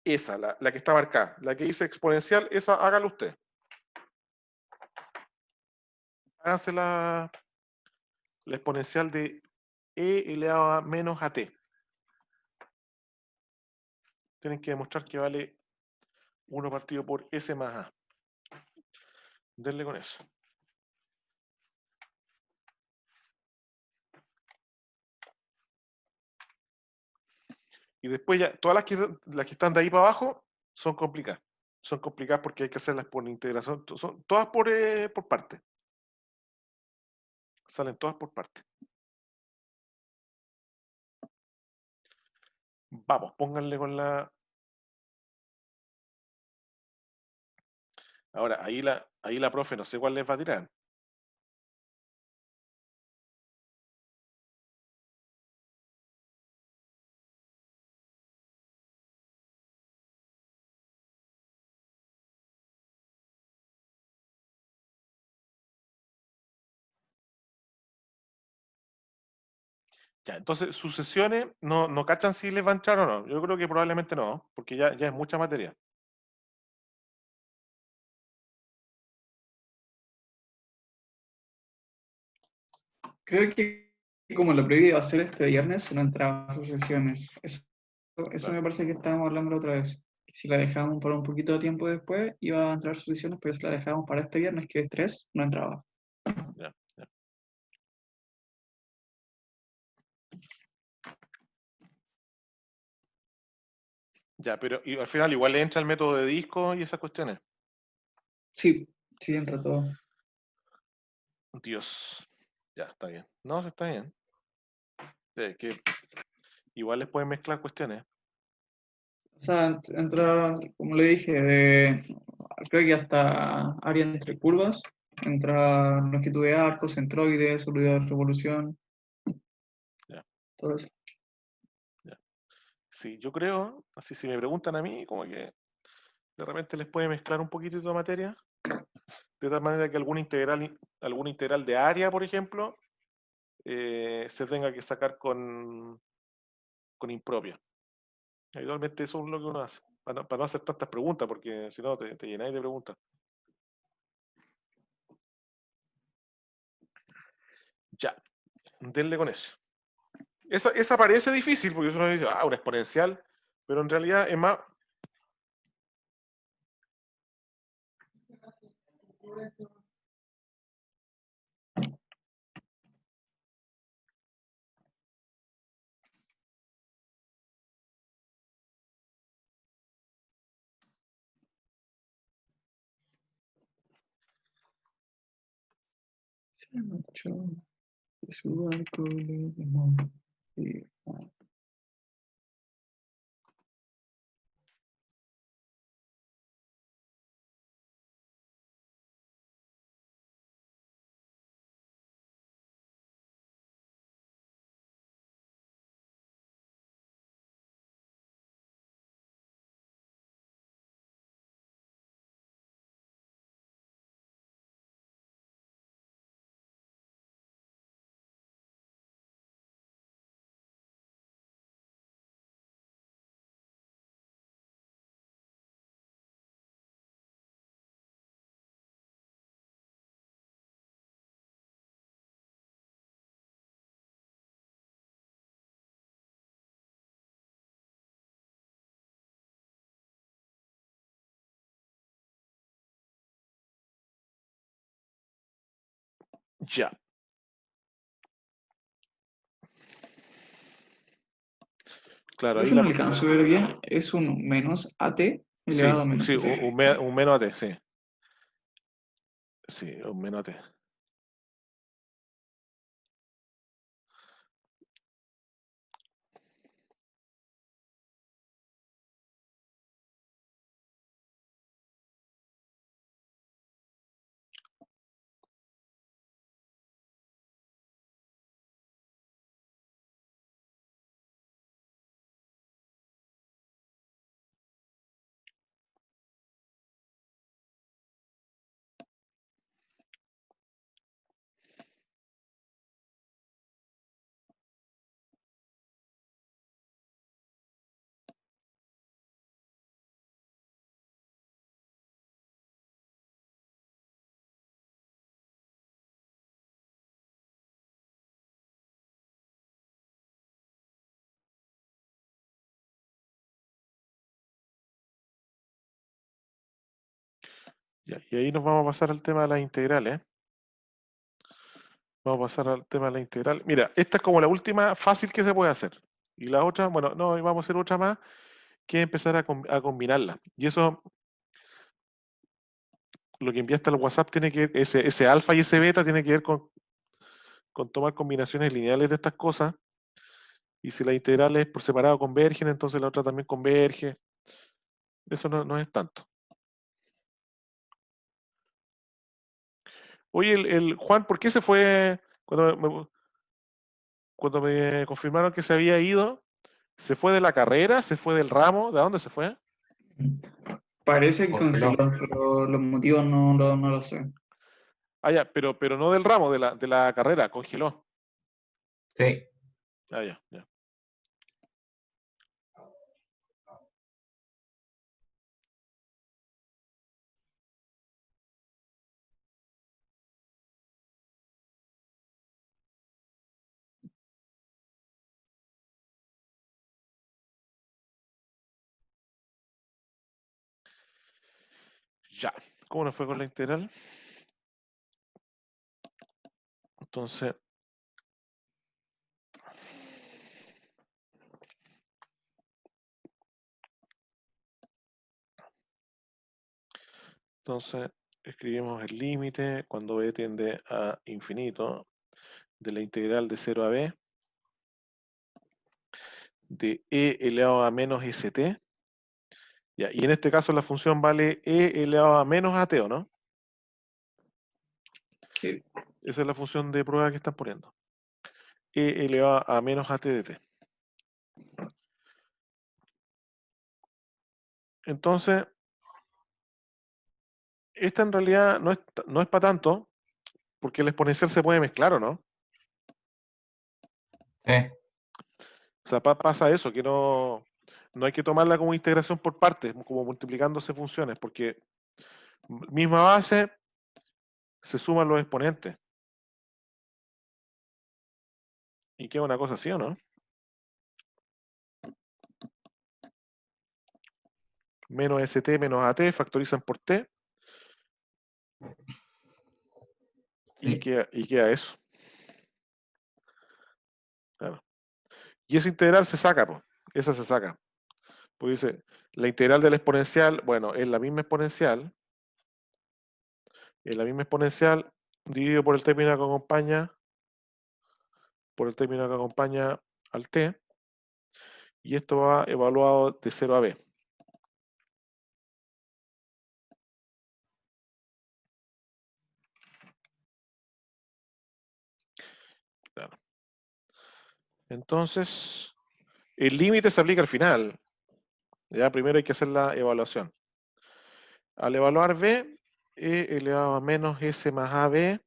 esa, la que está marcada. La que dice exponencial, esa hágalo usted. Háganse la exponencial de e elevado a menos a t. Tienen que demostrar que vale 1 partido por s más a. Denle con eso. Y después ya, todas las que están de ahí para abajo son complicadas. Son complicadas porque hay que hacerlas por integración. Son todas por parte. Salen todas por parte. Vamos, pónganle con la... Ahora, ahí la profe, no sé cuál les va a tirar. Ya, entonces, sus sesiones no cachan si les va a entrar o no. Yo creo que probablemente no, porque ya es mucha materia. Creo que como la previa iba a ser este viernes, no entraba a sus sesiones. Eso Claro. me parece que estábamos hablando la otra vez. Que si la dejábamos para un poquito de tiempo después, iba a entrar sus sesiones, pero si la dejábamos para este viernes, que es 3, no entraba. Ya, ya. Ya, pero y al final igual le entra el método de disco y esas cuestiones. Sí, sí entra todo. Dios. Ya, está bien. No, está bien. Que igual les pueden mezclar cuestiones. O sea, entra, como le dije, creo que hasta área entre curvas, entra longitud de arco, centroides, unidad de revolución, Ya, todo eso. ya. Sí, yo creo, así si me preguntan a mí, como que de repente les puede mezclar un poquito de materia, de tal manera que algún integral de área, por ejemplo, se tenga que sacar con impropia. Habitualmente eso es lo que uno hace, para no hacer tantas preguntas, porque si no te llenáis de preguntas. Ya, denle con eso. Esa parece difícil, porque uno dice, una exponencial, pero en realidad es más... Se marchó de su barco, le llamó. Ya. Claro, ahí Profe, la... no alcanzo a ver bien, es un menos AT elevado Sí, a menos sí, F. un menos AT, sí. Sí, un menos AT. Ya, y ahí nos vamos a pasar al tema de las integrales. Vamos a pasar al tema de la integral. Mira, esta es como la última fácil que se puede hacer. Y la otra, bueno, no, vamos a hacer otra más, que es empezar a combinarla. Y eso, lo que enviaste al WhatsApp tiene que ver, ese alfa y ese beta tiene que ver con tomar combinaciones lineales de estas cosas. Y si las integrales por separado convergen, entonces la otra también converge. Eso no es tanto. Oye, Juan, ¿por qué se fue cuando me confirmaron que se había ido? ¿Se fue de la carrera? ¿Se fue del ramo? ¿De dónde se fue? Parece que Congeló. congeló, pero los motivos no lo sé. Ah, ya, pero no del ramo, de la carrera, congeló. Sí. Ah, ya, ya. Ya. ¿Cómo nos fue con la integral? Entonces, escribimos el límite cuando b tiende a infinito de la integral de 0 a b de e elevado a menos st. Ya, y en este caso la función vale e elevado a menos at, ¿o no? Sí. Esa es la función de prueba que están poniendo. E elevado a menos at de t. Entonces, esta en realidad no es para tanto, porque el exponencial se puede mezclar, ¿o no? Sí. O sea, pasa eso, que no hay que tomarla como integración por partes, como multiplicándose funciones, porque misma base se suman los exponentes. Y queda una cosa así, ¿o no? Menos st menos at factorizan por t y Sí. queda eso. Claro. Y esa integral se saca, pues. Esa se saca. Pues dice, la integral del exponencial, bueno, es la misma exponencial dividido por el término que acompaña al t, y esto va evaluado de 0 a b. Claro. Entonces, el límite se aplica al final. Ya primero hay que hacer la evaluación. Al evaluar b, e elevado a menos s más ab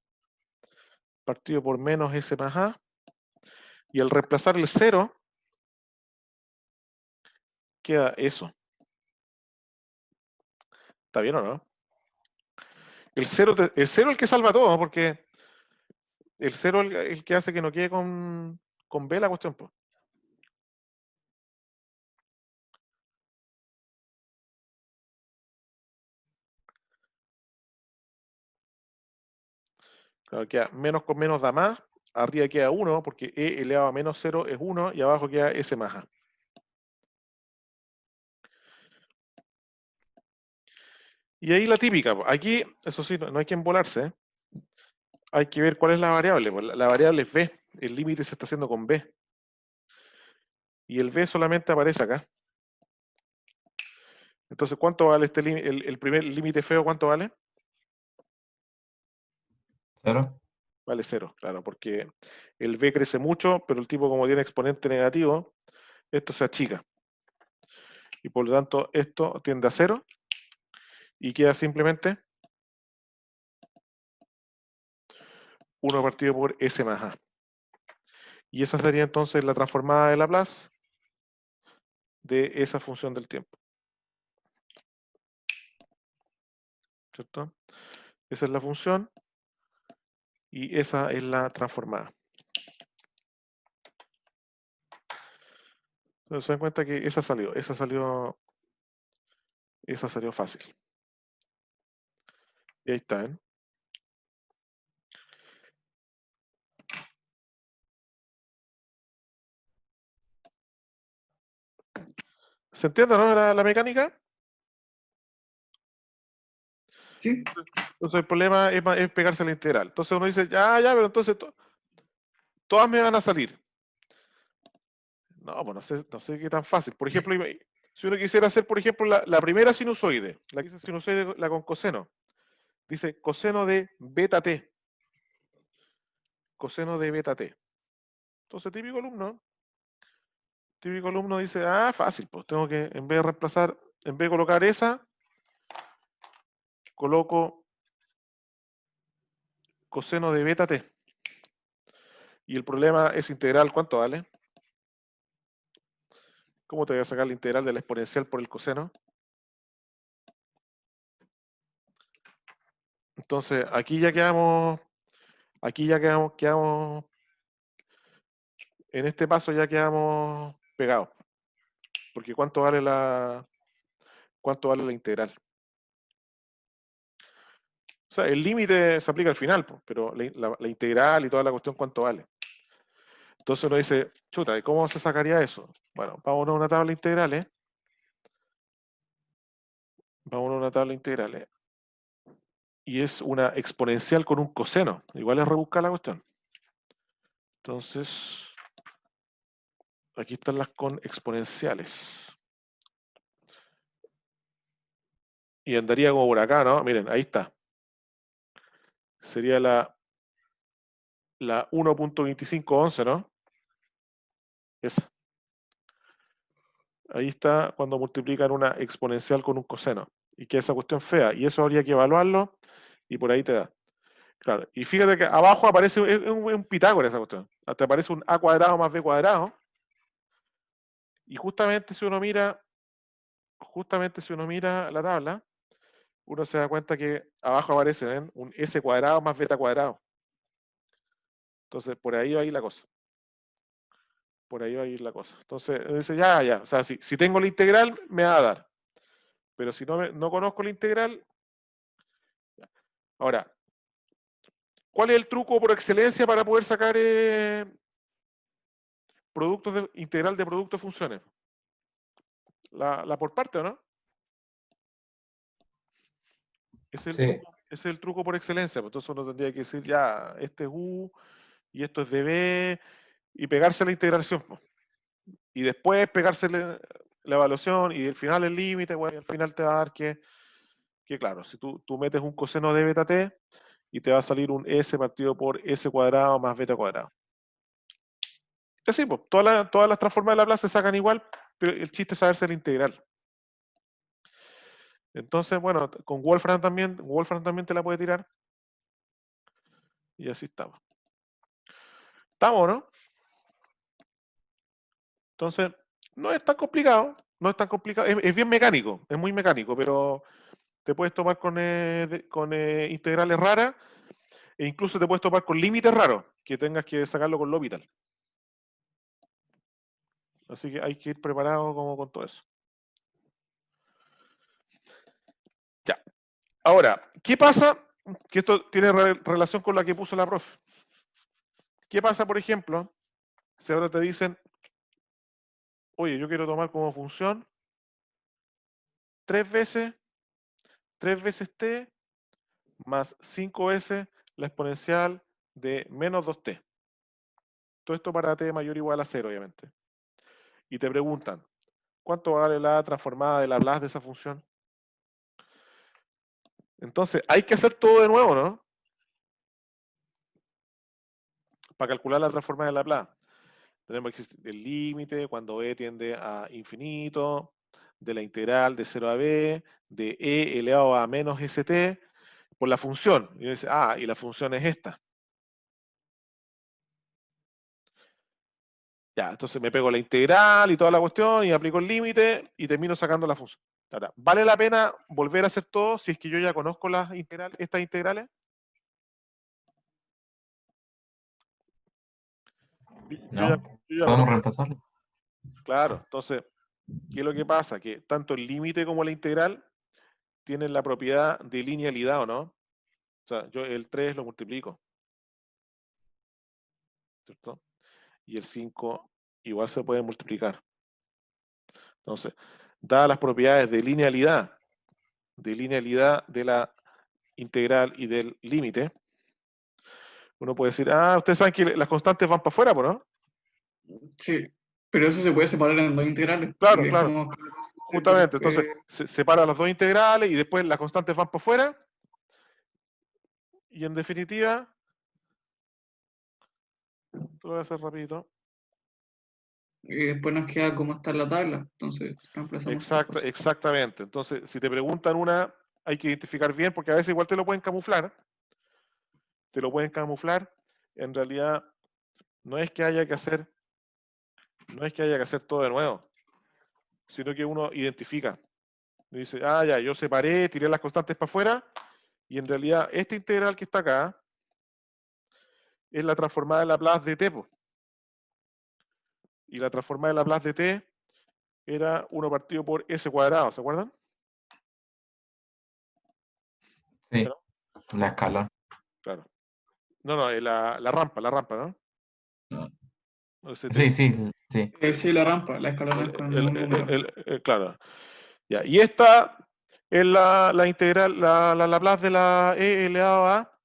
partido por menos s más a, y al reemplazar el 0, queda eso. ¿Está bien o no? El 0 es el que salva todo, ¿no? Porque el 0 es el que hace que no quede con b la cuestión, pues. Claro, queda menos con menos da más, arriba queda 1, porque e elevado a menos 0 es 1, y abajo queda s más a. Y ahí la típica, pues. Aquí, eso sí, no hay que embolarse, ¿eh? Hay que ver cuál es la variable. Pues la variable es b, el límite se está haciendo con b. Y el b solamente aparece acá. Entonces, ¿cuánto vale el primer límite feo? ¿Cuánto vale? 0. Vale 0, claro, porque el b crece mucho, pero el tipo como tiene exponente negativo, esto se achica. Y por lo tanto, esto tiende a 0 y queda simplemente 1 partido por s más a. Y esa sería entonces la transformada de Laplace de esa función del tiempo. ¿Cierto? Esa es la función y esa es la transformada. Entonces se dan cuenta que esa salió fácil. Y ahí está, ¿eh? ¿Se entiende, no? La mecánica. Sí, Entonces el problema es pegarse a la integral. Entonces uno dice, ya, pero entonces todas me van a salir. No, pues no sé qué tan fácil. Por ejemplo, si uno quisiera hacer, por ejemplo, la primera sinusoide, la que dice sinusoide, la con coseno, dice coseno de beta t. Coseno de beta t. Entonces, típico alumno dice, fácil, pues tengo que, en vez de reemplazar, en vez de colocar esa, coloco coseno de beta t. Y el problema es integral, ¿cuánto vale? ¿Cómo te voy a sacar la integral de la exponencial por el coseno? Entonces, quedamos, en este paso ya quedamos pegados. Porque ¿cuánto vale la integral? O sea, el límite se aplica al final, pues, pero la integral y toda la cuestión, ¿cuánto vale? Entonces uno dice, chuta, ¿y cómo se sacaría eso? Bueno, vámonos a una tabla integral, ¿eh? Vámonos a una tabla integral, ¿eh? Y es una exponencial con un coseno. Igual es rebuscar la cuestión. Entonces, aquí están las con exponenciales. Y andaría como por acá, ¿no? Miren, ahí está. Sería la 1.2511, ¿no? Esa. Ahí está cuando multiplican una exponencial con un coseno. Y que esa cuestión fea. Y eso habría que evaluarlo y por ahí te da. Claro. Y fíjate que abajo aparece un Pitágoras esa cuestión. Hasta aparece un a cuadrado más b cuadrado. Y justamente si uno mira la tabla, uno se da cuenta que abajo aparece, ¿ven? Un s cuadrado más beta cuadrado. Entonces, por ahí va a ir la cosa. Por ahí va a ir la cosa. Entonces, dice, ya. O sea, si tengo la integral, me va a dar. Pero si no conozco la integral, ahora, ¿cuál es el truco por excelencia para poder sacar integral de productos de funciones? La por parte, ¿no? Ese es el Sí. truco, ese es el truco por excelencia. Pues entonces uno tendría que decir, ya, este es U y esto es de B, y pegarse la integración, pues. Y después pegarse la evaluación y al final el límite, bueno, y al final te va a dar que claro, si tú metes un coseno de beta t y te va a salir un S partido por S cuadrado más beta cuadrado. Así, pues, todas las transformadas de Laplace se sacan igual, pero el chiste es saberse la integral. Entonces, bueno, con Wolfram también te la puede tirar. Y así estamos. ¿Estamos, no? Entonces, no es tan complicado, es bien mecánico, es muy mecánico, pero te puedes topar con integrales raras e incluso te puedes topar con límites raros, que tengas que sacarlo con L'Hopital. Así que hay que ir preparado como con todo eso. Ya. Ahora, ¿qué pasa? Que esto tiene relación con la que puso la profe. ¿Qué pasa, por ejemplo, si ahora te dicen, oye, yo quiero tomar como función 3 veces t más 5s la exponencial de menos 2t. Todo esto para t mayor o igual a 0, obviamente. Y te preguntan, ¿cuánto vale la transformada de Laplace de esa función? Entonces, hay que hacer todo de nuevo, ¿no? Para calcular la transformada de Laplace. Tenemos el límite cuando e tiende a infinito, de la integral de 0 a b, de e elevado a menos st, por la función. Y uno dice, y la función es esta. Ya, entonces me pego la integral y toda la cuestión y aplico el límite y termino sacando la función. Ahora, ¿vale la pena volver a hacer todo si es que yo ya conozco estas integrales? Yo ya, ¿No? yo ya ¿Podemos conozco. reemplazarlo? Claro, entonces, ¿qué es lo que pasa? Que tanto el límite como la integral tienen la propiedad de linealidad, ¿o no? O sea, yo el 3 lo multiplico, ¿cierto? Y el 5 igual se puede multiplicar. Entonces, dadas las propiedades de linealidad de la integral y del límite, uno puede decir, ustedes saben que las constantes van para afuera, ¿no? Sí, pero eso se puede separar en dos integrales. Claro, Y claro. dejamos Justamente, entonces se separa las dos integrales y después las constantes van para afuera. Y en definitiva, lo voy a hacer rapidito. y después nos queda como está en la tabla. Entonces reemplazamos estas cosas. Exactamente. Entonces, si te preguntan una, hay que identificar bien, porque a veces igual te lo pueden camuflar. Te lo pueden camuflar. En realidad, no es que haya que hacer todo de nuevo, sino que uno identifica. Y dice, ya, yo separé, tiré las constantes para afuera, y en realidad esta integral que está acá es la transformada de Laplace de t, po. Y la transformada de Laplace de t era 1 partido por s cuadrado, ¿se acuerdan? Sí, Claro. la escala. Claro. No, la rampa, ¿no? No. O st. Sí, sí, sí. Sí, la rampa, la escalona es con un número. Claro. Ya. Y esta es la integral, la Laplace de la e elevado a.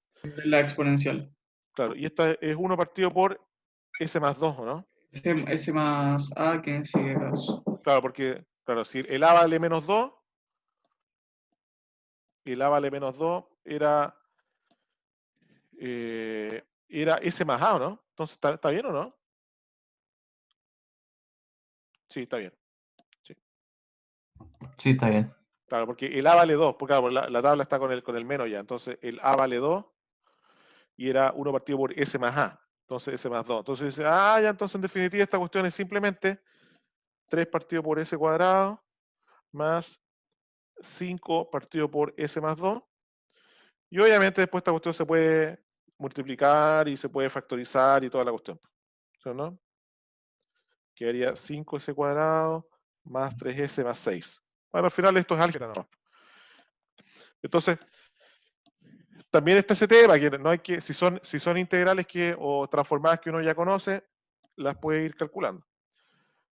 La exponencial. Claro. Y esta es 1 partido por s más 2, ¿o no? S más A que sigue gas. Claro, porque, claro, si el a vale menos 2, el a vale menos 2 era s más a, ¿o no? Entonces, ¿está bien o no? Sí, está bien. Sí, está bien. Claro, porque el a vale 2, porque claro, la tabla está con el menos ya. Entonces, el a vale 2 y era 1 partido por s más a. Entonces, s más 2. Entonces dice, ya, entonces en definitiva esta cuestión es simplemente 3 partido por s cuadrado más 5 partido por s más 2. Y obviamente después esta cuestión se puede multiplicar y se puede factorizar y toda la cuestión. ¿Sí o no? Quedaría 5s cuadrado más 3s más 6. Bueno, al final esto es álgebra, ¿no? Entonces, también está ese tema, que no hay que, si son integrales o transformadas que uno ya conoce, las puede ir calculando.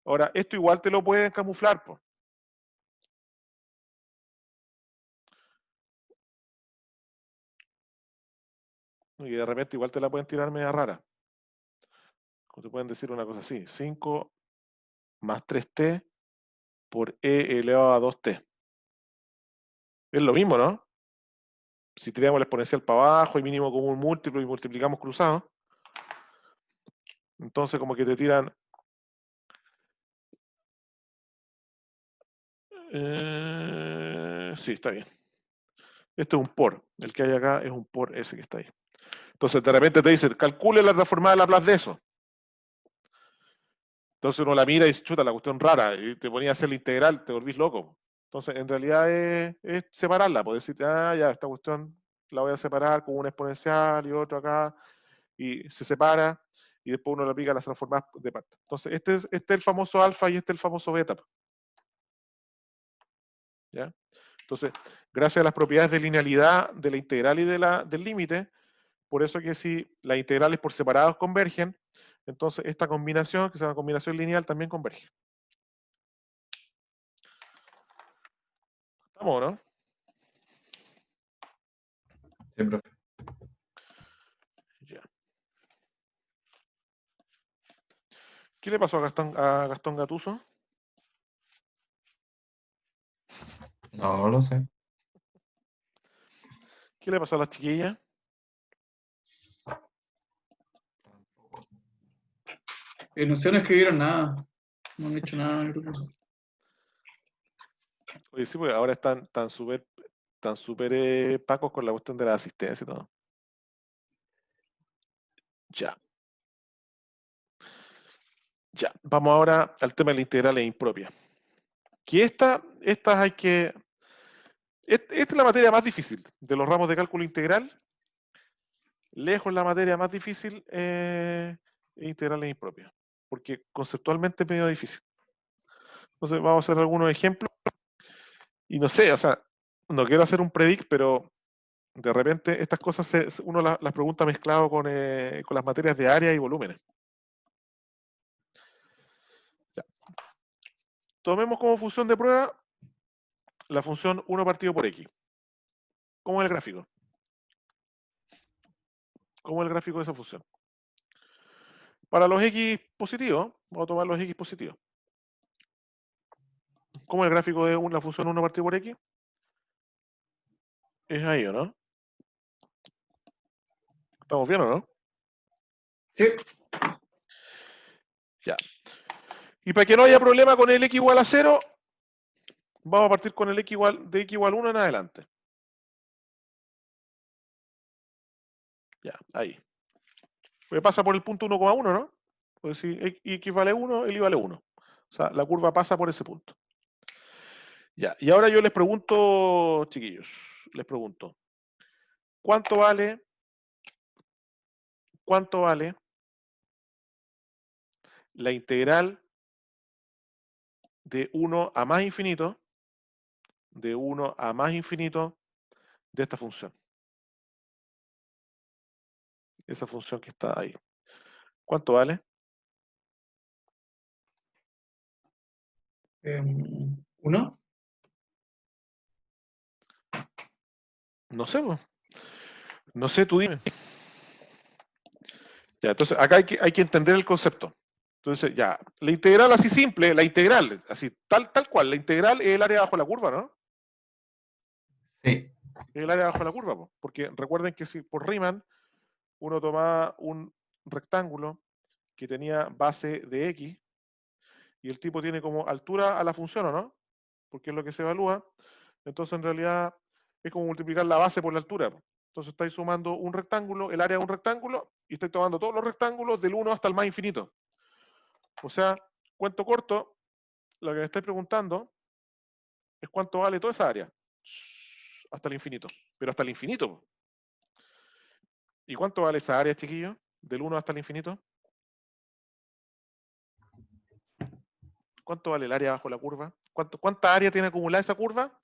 Ahora, esto igual te lo pueden camuflar, pues. Y de repente igual te la pueden tirar media rara. O te pueden decir una cosa así, 5 más 3t por e elevado a 2t. Es lo mismo, ¿no? Si tiramos el exponencial para abajo y mínimo común múltiplo y multiplicamos cruzado, entonces como que te tiran... sí, está bien. Esto es un por. El que hay acá es un por ese que está ahí. Entonces de repente te dicen, calcule la transformada de Laplace de eso. Entonces uno la mira y dice, chuta, la cuestión rara, y te ponía a hacer la integral, te volvís loco. Entonces en realidad es separarla, puedes decir, ya, esta cuestión la voy a separar con una exponencial y otro acá, y se separa, y después uno le aplica las transformadas de parte. Entonces este es el famoso alfa y este es el famoso beta. ¿Ya? Entonces, gracias a las propiedades de linealidad de la integral y del límite, por eso que si las integrales por separados convergen, entonces esta combinación, que se llama combinación lineal, también converge. ¿Estamos, no? Sí, profe. Ya. ¿Qué le pasó a Gastón Gattuso? No lo sé. ¿Qué le pasó a las chiquillas? No sé, no escribieron nada. No han hecho nada en el grupo. Oye, sí, porque ahora están súper pacos con la cuestión de la asistencia y todo. Ya. Ya. Vamos ahora al tema de la integral e impropia. Que estas hay que... Esta es la materia más difícil de los ramos de cálculo integral. Lejos la materia más difícil integral e impropia. Porque conceptualmente es medio difícil. Entonces vamos a hacer algunos ejemplos. Y no sé, o sea, no quiero hacer un predict, pero de repente estas cosas uno las pregunta mezclado con las materias de área y volúmenes. Ya. tomemos como función de prueba la función 1 partido por x. ¿Cómo es el gráfico? ¿Cómo es el gráfico de esa función? Para los x positivos, vamos a tomar los x positivos. ¿Cómo es el gráfico de la función 1 partido por x? Es ahí, ¿o no? ¿Estamos bien o no? Sí. Ya. Y para que no haya problema con el x igual a 0, vamos a partir con el x igual, de x igual a 1 en adelante. Ya, ahí. Porque pasa por el punto 1,1, ¿no? Pues si x vale 1, el y vale 1. O sea, la curva pasa por ese punto. Ya, y ahora yo les pregunto, chiquillos, les pregunto, ¿cuánto vale la integral de 1 a más infinito, de 1 a más infinito de esta función? Esa función que está ahí. ¿Cuánto vale? ¿Uno? No sé, pues. No sé, tú dime. Ya, entonces acá hay que entender el concepto. Entonces, ya, la integral así simple, la integral, así, tal cual, la integral es el área bajo la curva, ¿no? Sí. Es el área bajo la curva, po. Porque recuerden que si por Riemann uno tomaba un rectángulo que tenía base de x y el tipo tiene como altura a la función, ¿o no? Porque es lo que se evalúa. Entonces, en realidad, es como multiplicar la base por la altura, po. Entonces, estáis sumando un rectángulo, el área de un rectángulo, y estáis tomando todos los rectángulos del 1 hasta el más infinito. O sea, cuento corto, lo que me estáis preguntando es cuánto vale toda esa área. Hasta el infinito. Pero hasta el infinito, po. ¿Y cuánto vale esa área, chiquillo? Del 1 hasta el infinito. ¿Cuánto vale el área bajo la curva? ¿Cuánta área tiene acumulada esa curva?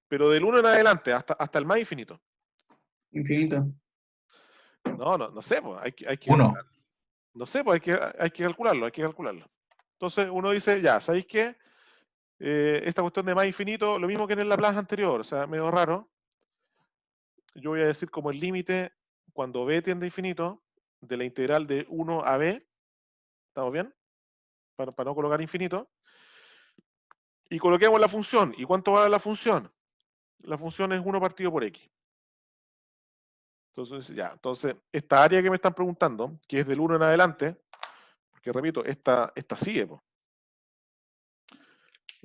Pero del 1 en adelante, hasta el más infinito. Infinito. No sé, pues, hay que 1. calcularlo. No sé, pues hay que calcularlo, Entonces uno dice, ya, ¿sabéis qué? Esta cuestión de más infinito, lo mismo que en el Laplace anterior, o sea, medio raro. Yo voy a decir como el límite, cuando b tiende a infinito, de la integral de 1 a b, ¿estamos bien? Para no colocar infinito. Y coloquemos la función. ¿Y cuánto vale la función? La función es 1 partido por x. Entonces, ya, entonces, esta área que me están preguntando, que es del 1 en adelante, porque repito, esta sigue, po.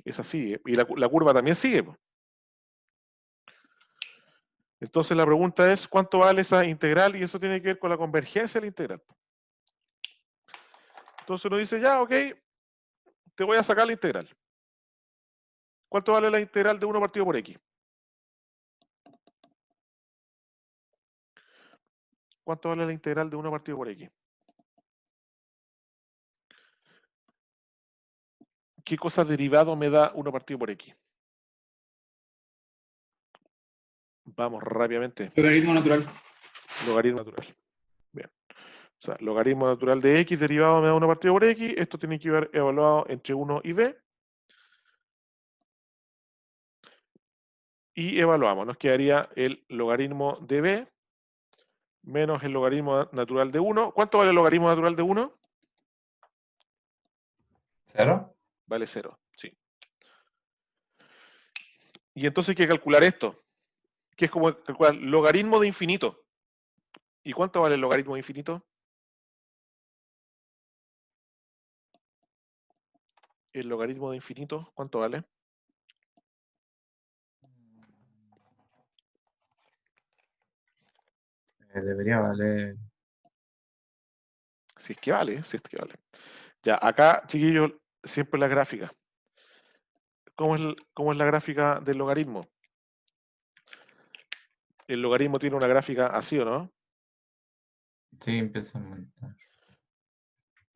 Esa sigue, y la curva también sigue, po. Entonces la pregunta es, ¿cuánto vale esa integral? Y eso tiene que ver con la convergencia de la integral, po. Entonces uno dice, ya, ok, te voy a sacar la integral. ¿Cuánto vale la integral de 1 partido por x? ¿Cuánto vale la integral de 1 partido por x? ¿Qué cosa derivado me da 1 partido por x? Vamos rápidamente. Logaritmo natural. Logaritmo natural. Bien. O sea, logaritmo natural de x derivado me da 1 partido por x. Esto tiene que haber evaluado entre 1 y b. Y evaluamos. Nos quedaría el logaritmo de b menos el logaritmo natural de 1. ¿Cuánto vale el logaritmo natural de 1? 0. Vale 0, sí. Y entonces hay que calcular esto, que es como calcular logaritmo de infinito. ¿Y cuánto vale el logaritmo de infinito? El logaritmo de infinito, ¿cuánto vale? Debería valer. Si es que vale, si es que vale. Ya, acá, chiquillos, siempre la gráfica. ¿Cómo es la gráfica del logaritmo? El logaritmo tiene una gráfica así, ¿o no? Sí, empieza a aumentar.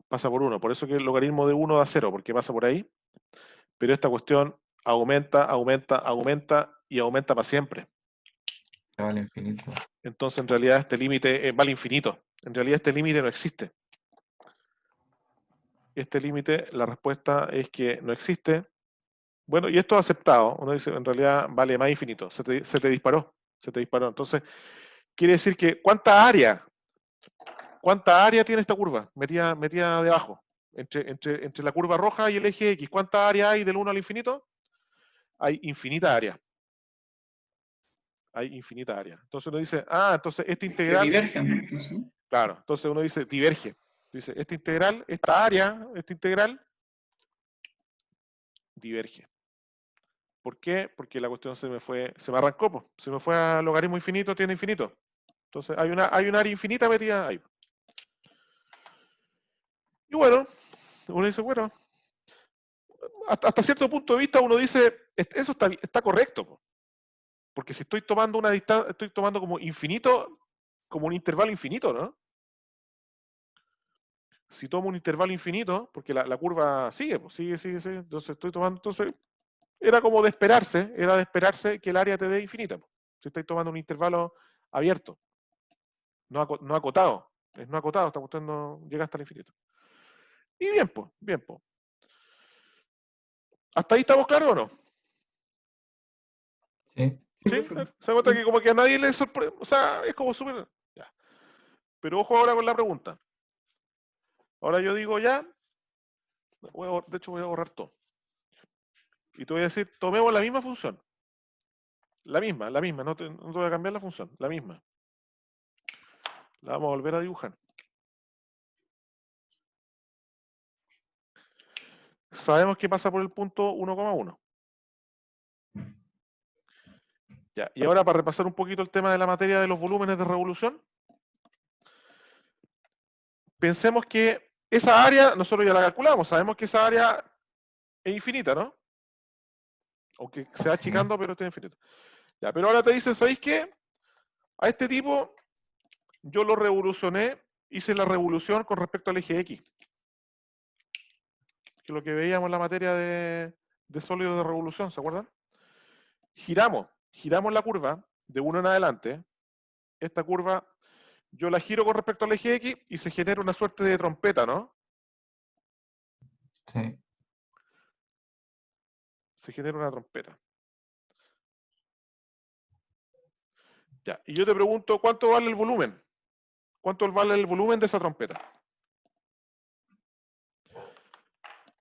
Pasa por 1. Por eso que el logaritmo de 1 da 0, porque pasa por ahí. Pero esta cuestión aumenta, aumenta, aumenta y aumenta para siempre. Vale infinito. Entonces, en realidad, este límite vale infinito. En realidad, este límite no existe. Este límite, la respuesta es que no existe Bueno, y esto aceptado. Uno dice, en realidad vale más infinito. Se te disparó. Se te disparó. Entonces, quiere decir que ¿cuánta área tiene esta curva metida debajo? Entre la curva roja y el eje X, ¿cuánta área hay del 1 al infinito? Hay infinita área. Hay infinita área. Entonces uno dice, entonces este Que integral, divergen, entonces, ¿no? claro, entonces uno dice diverge. Dice, este integral, esta área, este integral, diverge. ¿Por qué? Porque la cuestión se me arrancó, po. Se me fue a logaritmo infinito, tiene infinito. Entonces hay una área infinita metida ahí. Y bueno, uno dice, bueno, hasta cierto punto de vista uno dice, eso está correcto, po. Porque si estoy tomando una distancia, estoy tomando como infinito, como un intervalo infinito, ¿no? Si tomo un intervalo infinito, porque la curva sigue, pues sigue, entonces estoy tomando, entonces era como de esperarse, era de esperarse que el área te dé infinita, pues. Si estoy tomando un intervalo abierto, no acotado, es no acotado, está cuestión llega hasta el infinito. Y bien, pues, bien, pues. ¿Hasta ahí estamos claros o no? Sí. Sí, ¿Sí? profe. Se da cuenta que como que a nadie le sorprende, o sea, es como súper... Ya. Pero ojo ahora con la pregunta. Ahora yo digo ya, de hecho voy a borrar todo. Y te voy a decir, tomemos la misma función. La misma, no te voy a cambiar la función, la misma. La vamos a volver a dibujar. Sabemos que pasa por el punto 1,1. Ya, y ahora para repasar un poquito el tema de la materia de los volúmenes de revolución, pensemos que esa área, nosotros ya la calculamos, sabemos que esa área es infinita, ¿no? Aunque se va Sí. achicando, pero está infinita. Ya, pero ahora te dicen, ¿sabéis qué? A este tipo yo lo revolucioné, hice la revolución con respecto al eje X, que es lo que veíamos en la materia de sólido de revolución, ¿se acuerdan? Giramos la curva de 1 en adelante. Esta curva yo la giro con respecto al eje X y se genera una suerte de trompeta, ¿no? Sí. Se genera una trompeta. Ya, y yo te pregunto, ¿cuánto vale el volumen? ¿Cuánto vale el volumen de esa trompeta?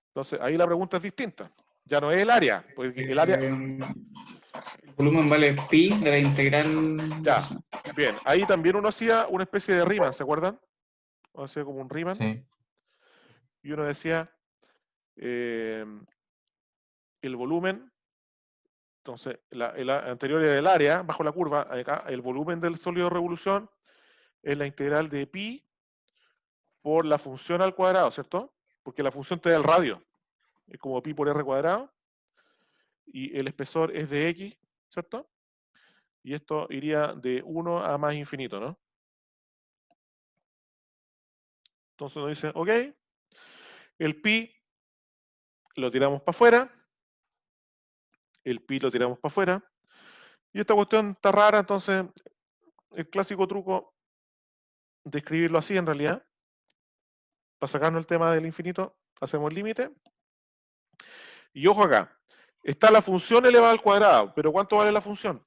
Entonces, ahí la pregunta es distinta. Ya no es el área, porque el área... El volumen vale pi de la integral. Ya, bien. Ahí también uno hacía una especie de Riemann, ¿se acuerdan? Uno hacía como un Riemann. Sí. Y uno decía el volumen, entonces, el anterior era el área, bajo la curva, acá, el volumen del sólido de revolución es la integral de pi por la función al cuadrado, ¿cierto? Porque la función te da el radio, es como pi por r cuadrado, y el espesor es de x, ¿cierto? Y esto iría de 1 a más infinito, ¿no? Entonces nos dice, ok, el pi lo tiramos para afuera, el pi lo tiramos para afuera, y esta cuestión está rara, entonces el clásico truco de escribirlo así en realidad, para sacarnos el tema del infinito, hacemos el límite. Y ojo acá, está la función elevada al cuadrado, pero ¿cuánto vale la función?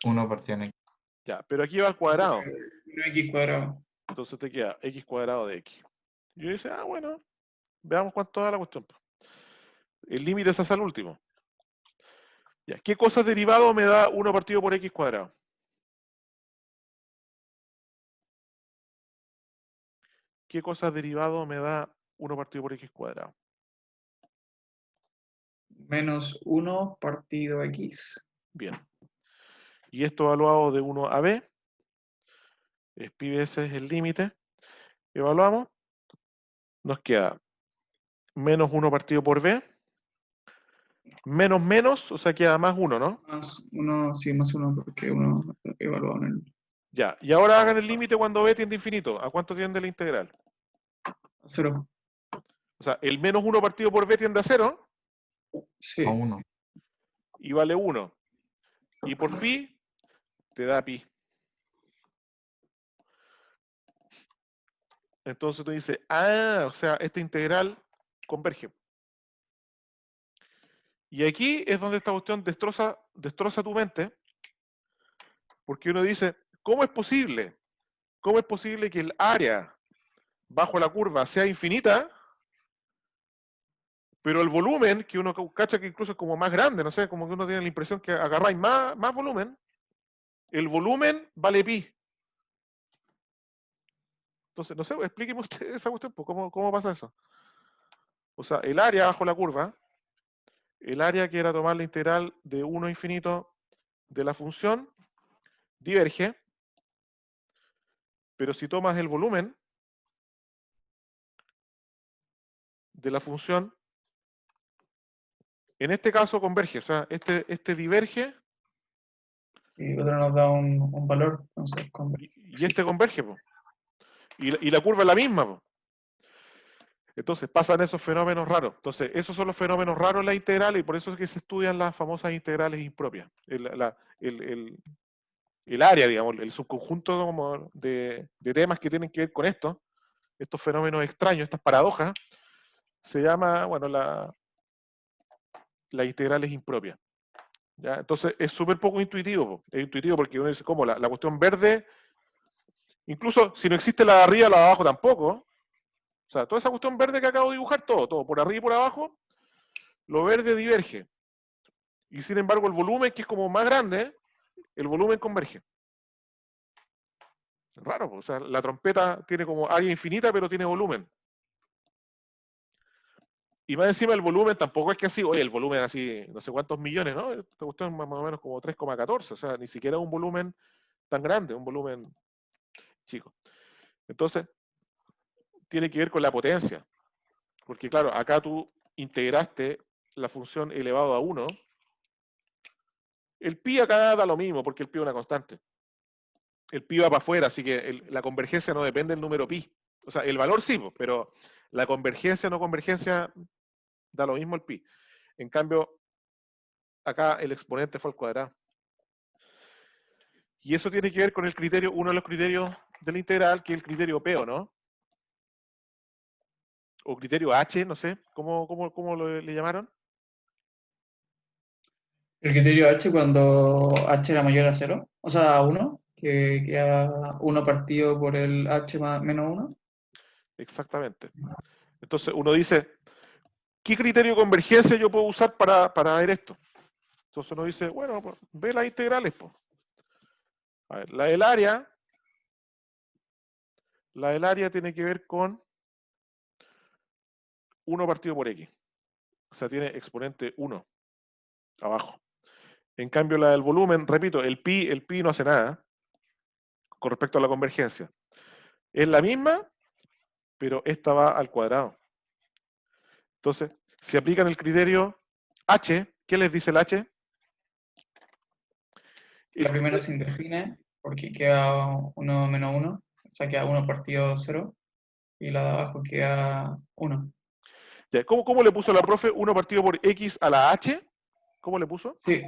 1 partido en X. Ya, pero aquí va al cuadrado, 1x cuadrado. entonces te queda x cuadrado de x. Y yo dice, bueno, veamos cuánto da la cuestión. El límite se hace al último. Ya, ¿qué cosas derivado me da 1 partido por x cuadrado? ¿Qué cosas derivado me da 1 partido por x cuadrado? Menos 1 partido x. Bien. Y esto evaluado de 1 a b, es pi veces el límite. Evaluamos, nos queda menos 1 partido por b, menos menos, o sea, queda más 1, ¿no? Más 1, sí, más 1 porque 1 evaluado en el Ya, y ahora hagan el límite cuando b tiende a infinito. ¿A cuánto tiende la integral? 0. O sea, el menos 1 partido por b tiende a 0 Sí. A 1. y vale 1. Y por pi te da pi. Entonces tú dices, o sea, esta integral converge. Y aquí es donde esta cuestión destroza tu mente, porque uno dice, ¿cómo es posible? ¿Cómo es posible que el área bajo la curva sea infinita, pero el volumen, que uno cacha que incluso es como más grande, no sé, como que uno tiene la impresión que agarráis más volumen, el volumen vale pi? Entonces, no sé, explíqueme usted esa cuestión, pues, ¿cómo pasa eso? O sea, el área bajo la curva, el área que era tomar la integral de 1 a infinito de la función, diverge, pero si tomas el volumen de la función, en este caso converge, o sea, este diverge Y otro nos da un valor, entonces converge. y este converge, po. Y la curva es la misma, po. Entonces pasan esos fenómenos raros. Entonces, esos son los fenómenos raros en la integral y por eso es que se estudian las famosas integrales impropias. El área, digamos, el subconjunto como de temas que tienen que ver con esto, estos fenómenos extraños, estas paradojas, se llama, bueno, la integrales impropias. ¿Ya? Entonces, es súper poco intuitivo. Po. Es intuitivo porque uno dice, ¿cómo? La cuestión verde, incluso si no existe la de arriba, la de abajo tampoco. O sea, toda esa cuestión verde que acabo de dibujar, todo, por arriba y por abajo, lo verde diverge. Y sin embargo, el volumen, que es como más grande, el volumen converge. Raro, o sea, la trompeta tiene como área infinita, pero tiene volumen. Y más encima el volumen tampoco es que así, oye, el volumen así, no sé cuántos millones, ¿no? Esta cuestión es más o menos como 3,14, o sea, ni siquiera un volumen tan grande, un volumen chico. Entonces, tiene que ver con la potencia. Porque claro, acá tú integraste la función elevado a 1. El pi acá da lo mismo, porque el pi es una constante. El pi va para afuera, así que la convergencia no depende del número pi. O sea, el valor sí, pero la convergencia o no convergencia da lo mismo el pi. En cambio, acá el exponente fue al cuadrado. Y eso tiene que ver con el criterio, uno de los criterios de la integral, que es el criterio P, ¿o no? O criterio H, no sé, ¿cómo le llamaron? El criterio H cuando H era mayor a 0, o sea, a 1, que queda 1 partido por el H menos 1. Exactamente. Entonces uno dice, ¿qué criterio de convergencia yo puedo usar para ver esto? Entonces uno dice, bueno, pues, ve las integrales. Pues. A ver, la del área tiene que ver con 1 partido por x. O sea, tiene exponente 1 abajo. En cambio, la del volumen, repito, el pi no hace nada con respecto a la convergencia. Es la misma, pero esta va al cuadrado. Entonces, si aplican el criterio H, ¿qué les dice el H? La primera se indefine porque queda 1 menos 1, o sea, queda 1 partido 0, y la de abajo queda 1. Ya, ¿cómo le puso la profe 1 partido por x a la h? ¿Cómo le puso? Sí,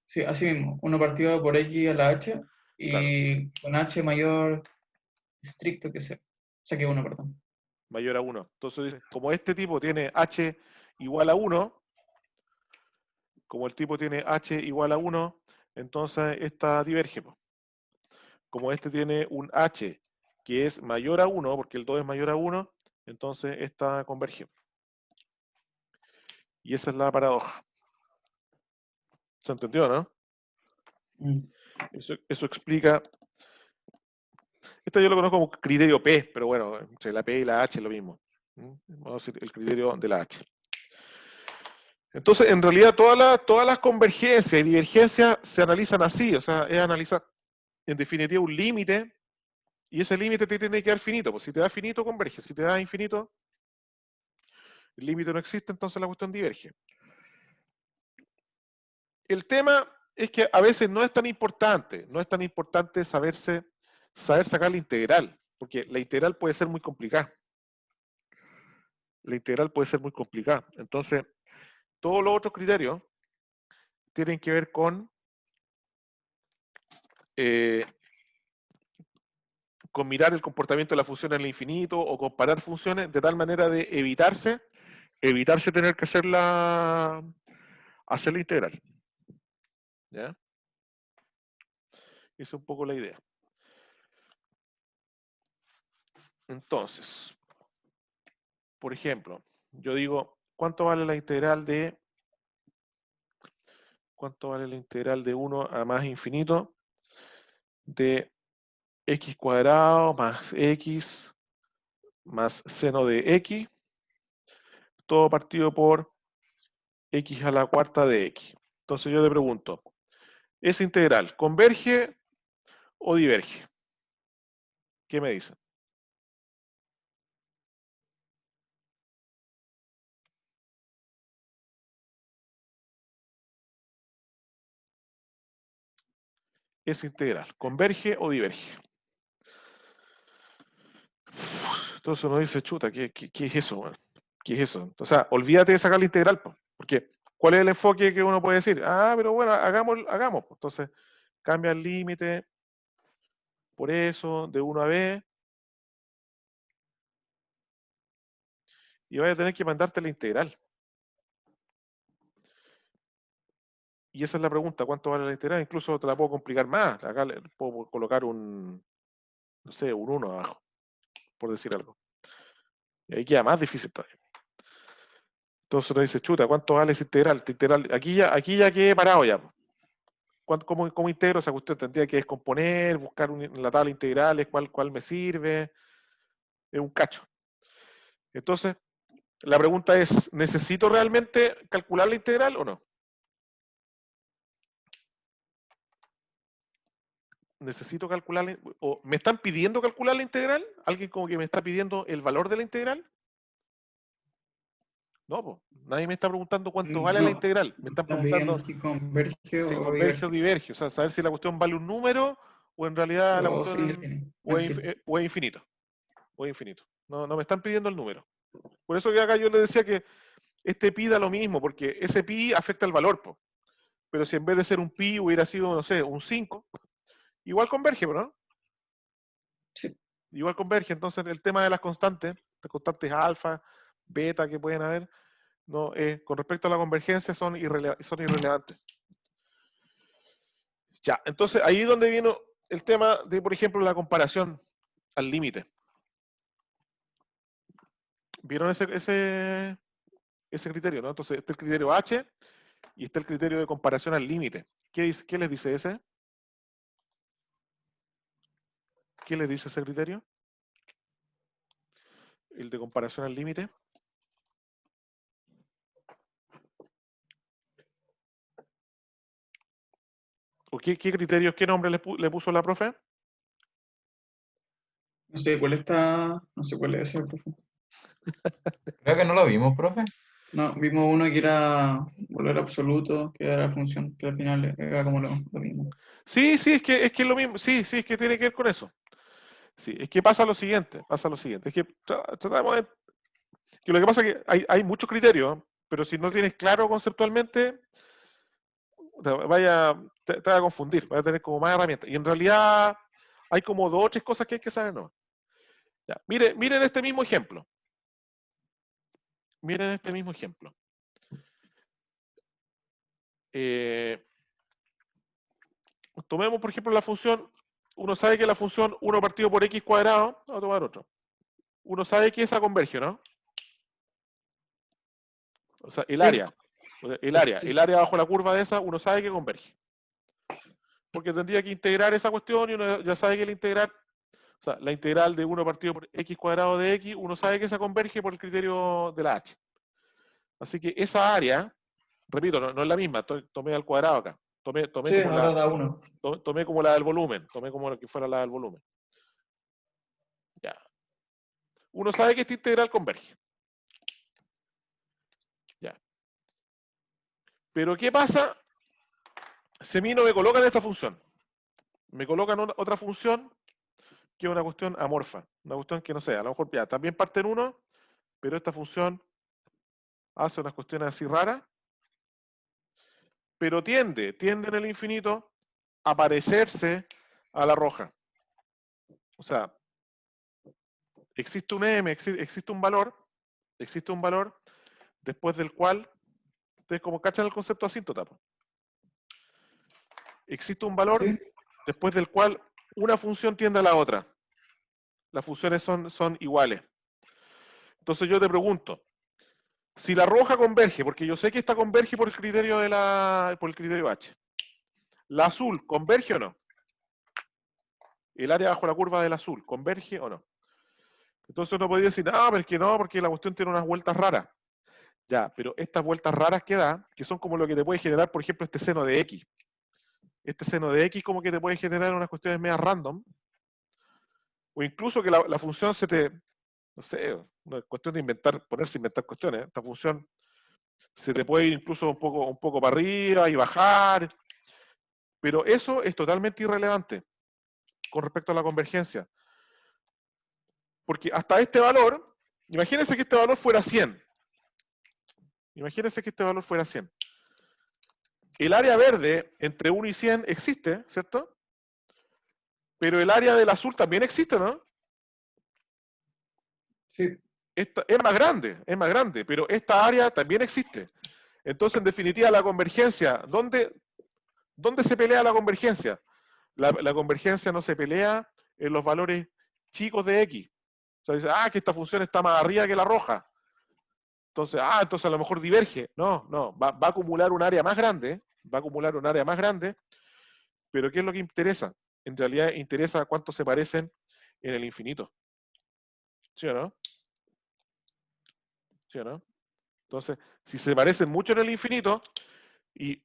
sí, así mismo, 1 partido por x a la h, Claro, y con h mayor estricto que sea. O sea, que 1, perdón. mayor a 1. Entonces dice, como este tipo tiene h igual a 1, como el tipo tiene h igual a 1, entonces esta diverge. Po. Como este tiene un h que es mayor a 1, porque el 2 es mayor a 1, entonces esta converge. Y esa es la paradoja. ¿Se entendió, no? Mm. Eso explica. Esto yo lo conozco como criterio P, pero bueno, entre la P y la H es lo mismo. Vamos a decir el criterio de la H. Entonces, en realidad, todas las convergencias y divergencias se analizan así, o sea, es analizar, en definitiva, un límite, y ese límite te tiene que dar finito. Pues si te da finito, converge. Si te da infinito, el límite no existe, entonces la cuestión diverge. El tema es que a veces no es tan importante saber sacar la integral, porque la integral puede ser muy complicada. La integral puede ser muy complicada. Entonces, todos los otros criterios tienen que ver con mirar el comportamiento de la función en el infinito o comparar funciones de tal manera de evitarse tener que hacer hacer la integral. ¿Ya? Esa es un poco la idea. Entonces, por ejemplo, yo digo, ¿cuánto vale la integral de 1 a más infinito de x cuadrado más x más seno de x, todo partido por x a la cuarta de x? Entonces yo te pregunto, ¿esa integral converge o diverge? ¿Qué me dicen? ¿Esa integral converge o diverge? Entonces uno dice, chuta, ¿qué es eso, man? ¿Qué es eso? O sea, olvídate de sacar la integral, po, porque ¿cuál es el enfoque que uno puede decir? Ah, pero bueno, hagamos. Po. Entonces, cambia el límite por eso, de 1 a b, y vaya a tener que mandarte la integral. Y esa es la pregunta, ¿cuánto vale la integral? Incluso te la puedo complicar más. Acá le puedo colocar no sé, un 1 abajo, por decir algo. Y ahí queda más difícil todavía. Entonces uno dice, chuta, ¿cuánto vale esa integral? Esta integral aquí ya quedé parado ya. ¿Cómo integro esa cuestión? Tendría que descomponer, buscar en la tabla de integrales cuál me sirve. Es un cacho. Entonces, la pregunta es, ¿necesito realmente calcular la integral o no? ¿Necesito calcular, o me están pidiendo calcular la integral? ¿Alguien como que me está pidiendo el valor de la integral? No, pues, nadie me está preguntando cuánto vale la No, integral. Me están está pidiendo preguntando si converge si o converge o diverge. diverge. O sea, saber si la cuestión vale un número o en realidad la O sin cuestión definir, no existe. o es infinito. O es infinito. No me están pidiendo el número. Por eso que acá yo le decía que este pi da lo mismo, porque ese pi afecta el valor, po. Pero si en vez de ser un pi hubiera sido, no sé, un 5, igual converge, ¿no? Sí. Igual converge. Entonces el tema de las constantes alfa, beta que pueden haber, no, con respecto a la convergencia son irrelevantes. Ya, entonces ahí es donde viene el tema de, por ejemplo, la comparación al límite. ¿Vieron ese criterio, no? Entonces, este es el criterio H y está el criterio de comparación al límite. ¿Qué les dice ese? ¿Qué les dice ese criterio? El de comparación al límite. ¿O qué criterios, qué nombre le puso la profe? No sé cuál está, no sé cuál es ese, profe. Creo que no lo vimos, profe. No, vimos uno que era valor absoluto, que era la función, que al final era como lo mismo. Sí, es que es lo mismo. Sí, es que tiene que ver con eso. Sí, es que pasa lo siguiente. Es que tratamos de que lo que pasa es que hay muchos criterios, pero si no tienes claro conceptualmente, te va a confundir, vas a tener como más herramientas. Y en realidad hay como 2 o 3 cosas que hay que saber, ¿no? Ya, miren este mismo ejemplo. Miren este mismo ejemplo. Tomemos, por ejemplo, la función. Uno sabe que la función 1 partido por x cuadrado, vamos a tomar otro. Uno sabe que esa converge, ¿no? O sea, el Sí, área. sí, El área bajo la curva de esa, uno sabe que converge. Porque tendría que integrar esa cuestión y uno ya sabe que o sea, la integral de 1 partido por x cuadrado de x, uno sabe que esa converge por el criterio de la h. Así que esa área, repito, no es la misma, tomé al cuadrado acá. Tomé sí, como ahora da uno. tomé como la del volumen, tomé como lo que fuera la del volumen. Ya. Uno sabe que esta integral converge. Ya. Pero ¿qué pasa si a mí no me colocan esta función? Me colocan otra función que es una cuestión amorfa. Una cuestión que no sé, a lo mejor ya también parte en 1, pero esta función hace unas cuestiones así raras, pero tiende en el infinito a parecerse a la roja. O sea, existe un m, existe un valor después del cual Ustedes como cachan el concepto asíntota. Existe un valor Sí. después del cual una función tiende a la otra. Las funciones son iguales. Entonces yo te pregunto, si la roja converge, porque yo sé que esta converge por el criterio por el criterio H. ¿La azul converge o no? El área bajo la curva del azul, ¿converge o no? Entonces uno podría decir, pero es que no, porque la cuestión tiene unas vueltas raras. Ya, pero estas vueltas raras que da, que son como lo que te puede generar, por ejemplo, este seno de X. Este seno de X como que te puede generar unas cuestiones medias random. O incluso que la función se te, no sé, una cuestión de inventar, ponerse a inventar cuestiones. Esta función se te puede ir incluso un poco para arriba y bajar. Pero eso es totalmente irrelevante con respecto a la convergencia. Porque hasta este valor, imagínense que este valor fuera 100. Imagínense que este valor fuera 100. El área verde entre 1 y 100 existe, ¿cierto? Pero el área del azul también existe, ¿no? Sí. Esta, es más grande, pero esta área también existe. Entonces, en definitiva, la convergencia, ¿dónde se pelea la convergencia? La convergencia no se pelea en los valores chicos de X. O sea, dice, que esta función está más arriba que la roja. Entonces, entonces a lo mejor diverge. No, va a acumular un área más grande, pero ¿qué es lo que interesa? En realidad interesa cuánto se parecen en el infinito. ¿Sí o no? ¿Sí o no? Entonces, si se parecen mucho en el infinito, y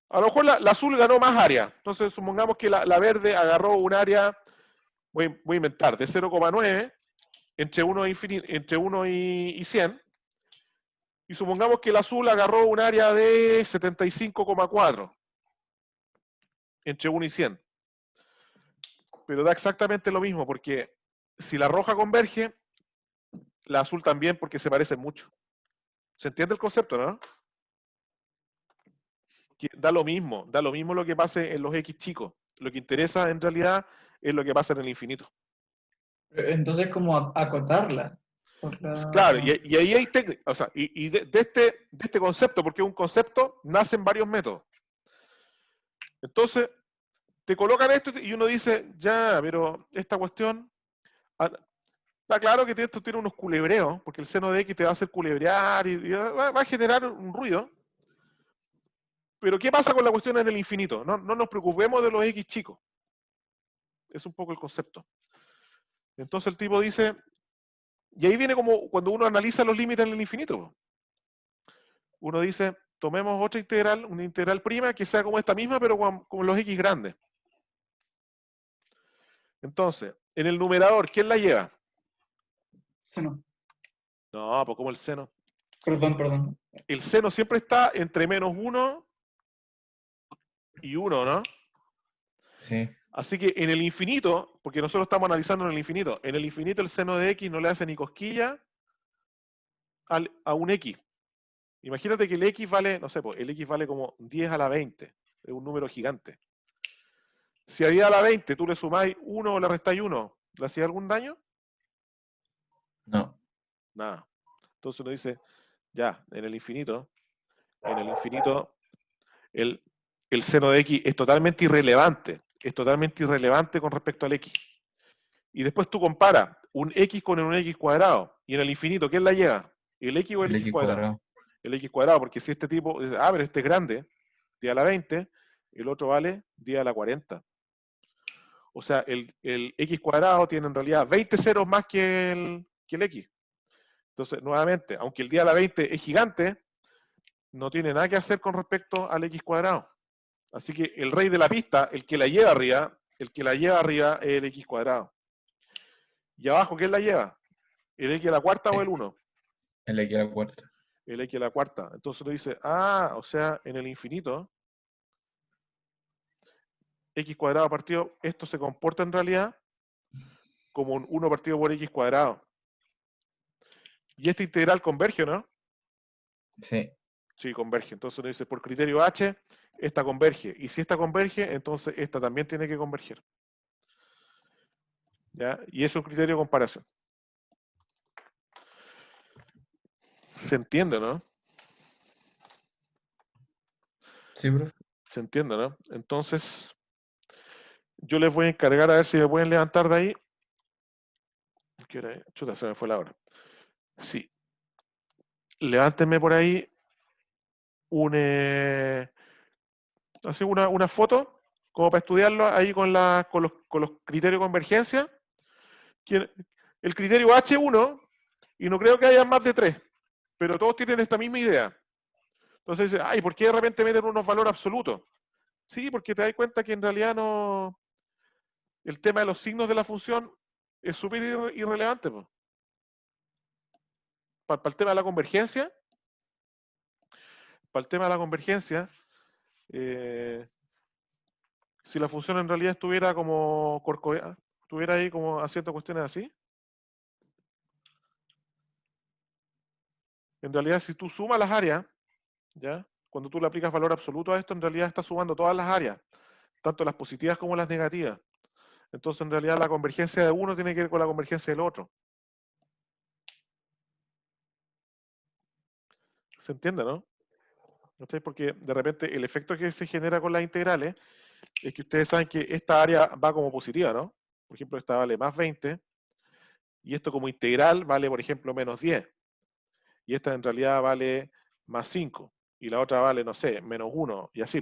a lo mejor la azul ganó más área. Entonces, supongamos que la verde agarró un área, voy a inventar, de 0,9 entre 1 y 100. Y supongamos que el azul agarró un área de 75,4 entre 1 y 100. Pero da exactamente lo mismo, porque si la roja converge, la azul también, porque se parecen mucho. ¿Se entiende el concepto, no? Que da lo mismo lo que pase en los X chicos. Lo que interesa en realidad es lo que pasa en el infinito. Entonces, como acotarla. Claro, y ahí hay técnica, o sea, y de este concepto, porque es un concepto, nacen varios métodos. Entonces, te colocan esto y uno dice, ya, pero esta cuestión, está claro que esto tiene unos culebreos, porque el seno de X te va a hacer culebrear y va a generar un ruido. Pero ¿qué pasa con la cuestión en el infinito? No nos preocupemos de los X chicos. Es un poco el concepto. Entonces el tipo dice, y ahí viene como cuando uno analiza los límites en el infinito. Uno dice, tomemos otra integral, una integral prima que sea como esta misma, pero con los X grandes. Entonces, en el numerador, ¿quién la lleva? Seno. No, pues como el seno. Perdón. El seno siempre está entre -1 y 1, ¿no? Sí. Así que en el infinito, porque nosotros estamos analizando en el infinito el seno de X no le hace ni cosquilla a un X. Imagínate que el X vale, no sé, pues, el X vale como 10 a la 20, es un número gigante. Si a 10 a la 20 tú le sumáis 1 o le restáis 1, ¿le hacía algún daño? No. Nada. Entonces uno dice, ya, en el infinito, el, el seno de X es totalmente irrelevante con respecto al X. Y después tú comparas un X con un X cuadrado, y en el infinito, ¿quién la lleva? ¿El X o el El X X cuadrado? cuadrado. El X cuadrado, porque si este tipo dice, pero este es grande, 10 a la 20, el otro vale 10 a la 40. O sea, el X cuadrado tiene en realidad 20 ceros más que el X. Entonces, nuevamente, aunque el 10 a la 20 es gigante, no tiene nada que hacer con respecto al X cuadrado. Así que el rey de la pista, el que la lleva arriba es el X cuadrado. Y abajo, ¿quién la lleva? ¿El X a la cuarta o el 1? El X a la cuarta. El X a la cuarta. Entonces uno dice, o sea, en el infinito, X cuadrado partido, esto se comporta en realidad como un 1 partido por X cuadrado. Y esta integral converge, ¿no? Sí. Sí, converge. Entonces uno dice, por criterio H, esta converge. Y si esta converge, entonces esta también tiene que converger. ¿Ya? Y eso es un criterio de comparación. ¿Se entiende, no? Sí, profe. ¿Se entiende, no? Entonces, yo les voy a encargar a ver si me pueden levantar de ahí. ¿Qué hora es? Chuta, se me fue la hora. Sí. Levántenme por ahí así una foto, como para estudiarlo ahí con los criterios de convergencia. El criterio H1, y no creo que haya más de 3, pero todos tienen esta misma idea. Entonces dice, ay, ¿por qué de repente meten unos valores absolutos? Sí, porque te das cuenta que en realidad no. El tema de los signos de la función es súper irrelevante. Para el tema de la convergencia, eh, si la función en realidad estuviera como corcoveada, estuviera ahí como haciendo cuestiones así, en realidad si tú sumas las áreas, ¿ya? Cuando tú le aplicas valor absoluto a esto, en realidad estás sumando todas las áreas, tanto las positivas como las negativas. Entonces, en realidad, la convergencia de uno tiene que ver con la convergencia del otro. ¿Se entiende, no? Porque de repente el efecto que se genera con las integrales es que ustedes saben que esta área va como positiva, ¿no? Por ejemplo, esta vale más 20 y esto como integral vale, por ejemplo, menos 10. Y esta en realidad vale más 5 y la otra vale, no sé, menos 1 y así.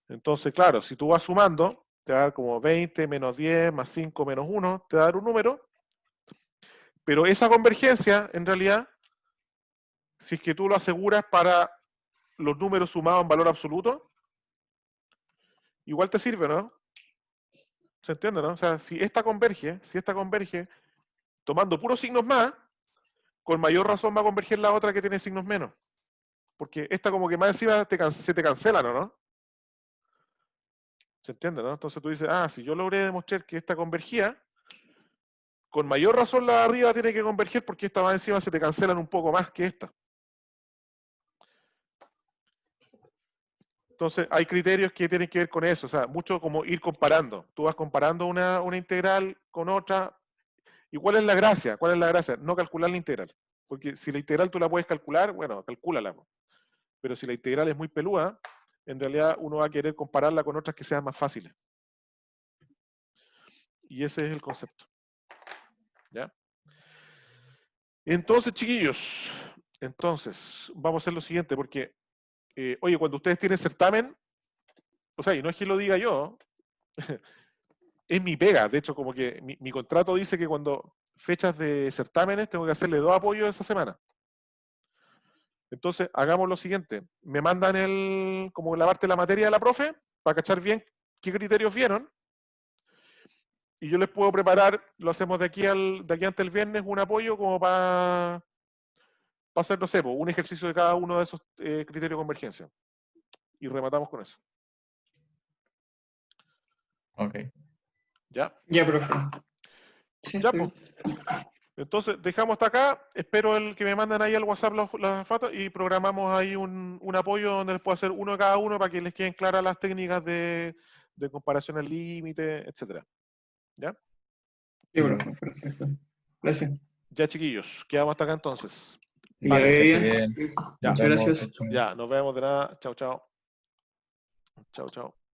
Entonces, claro, si tú vas sumando, te va a dar como 20 menos 10 más 5 menos 1, te va a dar un número, pero esa convergencia, en realidad, si es que tú lo aseguras para los números sumados en valor absoluto, igual te sirve, ¿no? ¿Se entiende, no? O sea, si esta converge, tomando puros signos más, con mayor razón va a converger la otra que tiene signos menos. Porque esta como que más encima se te cancela, ¿no? ¿Se entiende, no? Entonces tú dices, si yo logré demostrar que esta convergía, con mayor razón la de arriba tiene que converger porque esta más encima se te cancelan un poco más que esta. Entonces hay criterios que tienen que ver con eso, o sea, mucho como ir comparando. Tú vas comparando una integral con otra. ¿Y cuál es la gracia? ¿Cuál es la gracia? No calcular la integral. Porque si la integral tú la puedes calcular, bueno, calcúlala. Pero si la integral es muy peluda, en realidad uno va a querer compararla con otras que sean más fáciles. Y ese es el concepto. ¿Ya? Entonces, chiquillos, vamos a hacer lo siguiente, porque, oye, cuando ustedes tienen certamen, o sea, y no es que lo diga yo, es mi pega. De hecho, como que mi contrato dice que cuando fechas de certámenes tengo que hacerle 2 apoyos esa semana. Entonces, hagamos lo siguiente. Me mandan como la parte de la materia de la profe, para cachar bien qué criterios vieron. Y yo les puedo preparar, lo hacemos de aquí hasta el viernes, un apoyo como para hacer, no sé, un ejercicio de cada uno de esos criterios de convergencia. Y rematamos con eso. Ok. ¿Ya? Ya, profe. Sí, Ya, estoy pues. bien. Entonces, dejamos hasta acá. Espero que me manden ahí al WhatsApp las fotos y programamos ahí un apoyo donde les puedo hacer uno de cada uno para que les queden claras las técnicas de comparación al límite, etcétera. ¿Ya? Sí, profe, perfecto. Gracias. Ya, chiquillos. Quedamos hasta acá entonces. Que le Vale. vaya Que esté bien. bien. Ya. Nos Muchas vemos. gracias. Chao, chao. Ya, nos vemos de nada. Chao, chao. Chao, chao.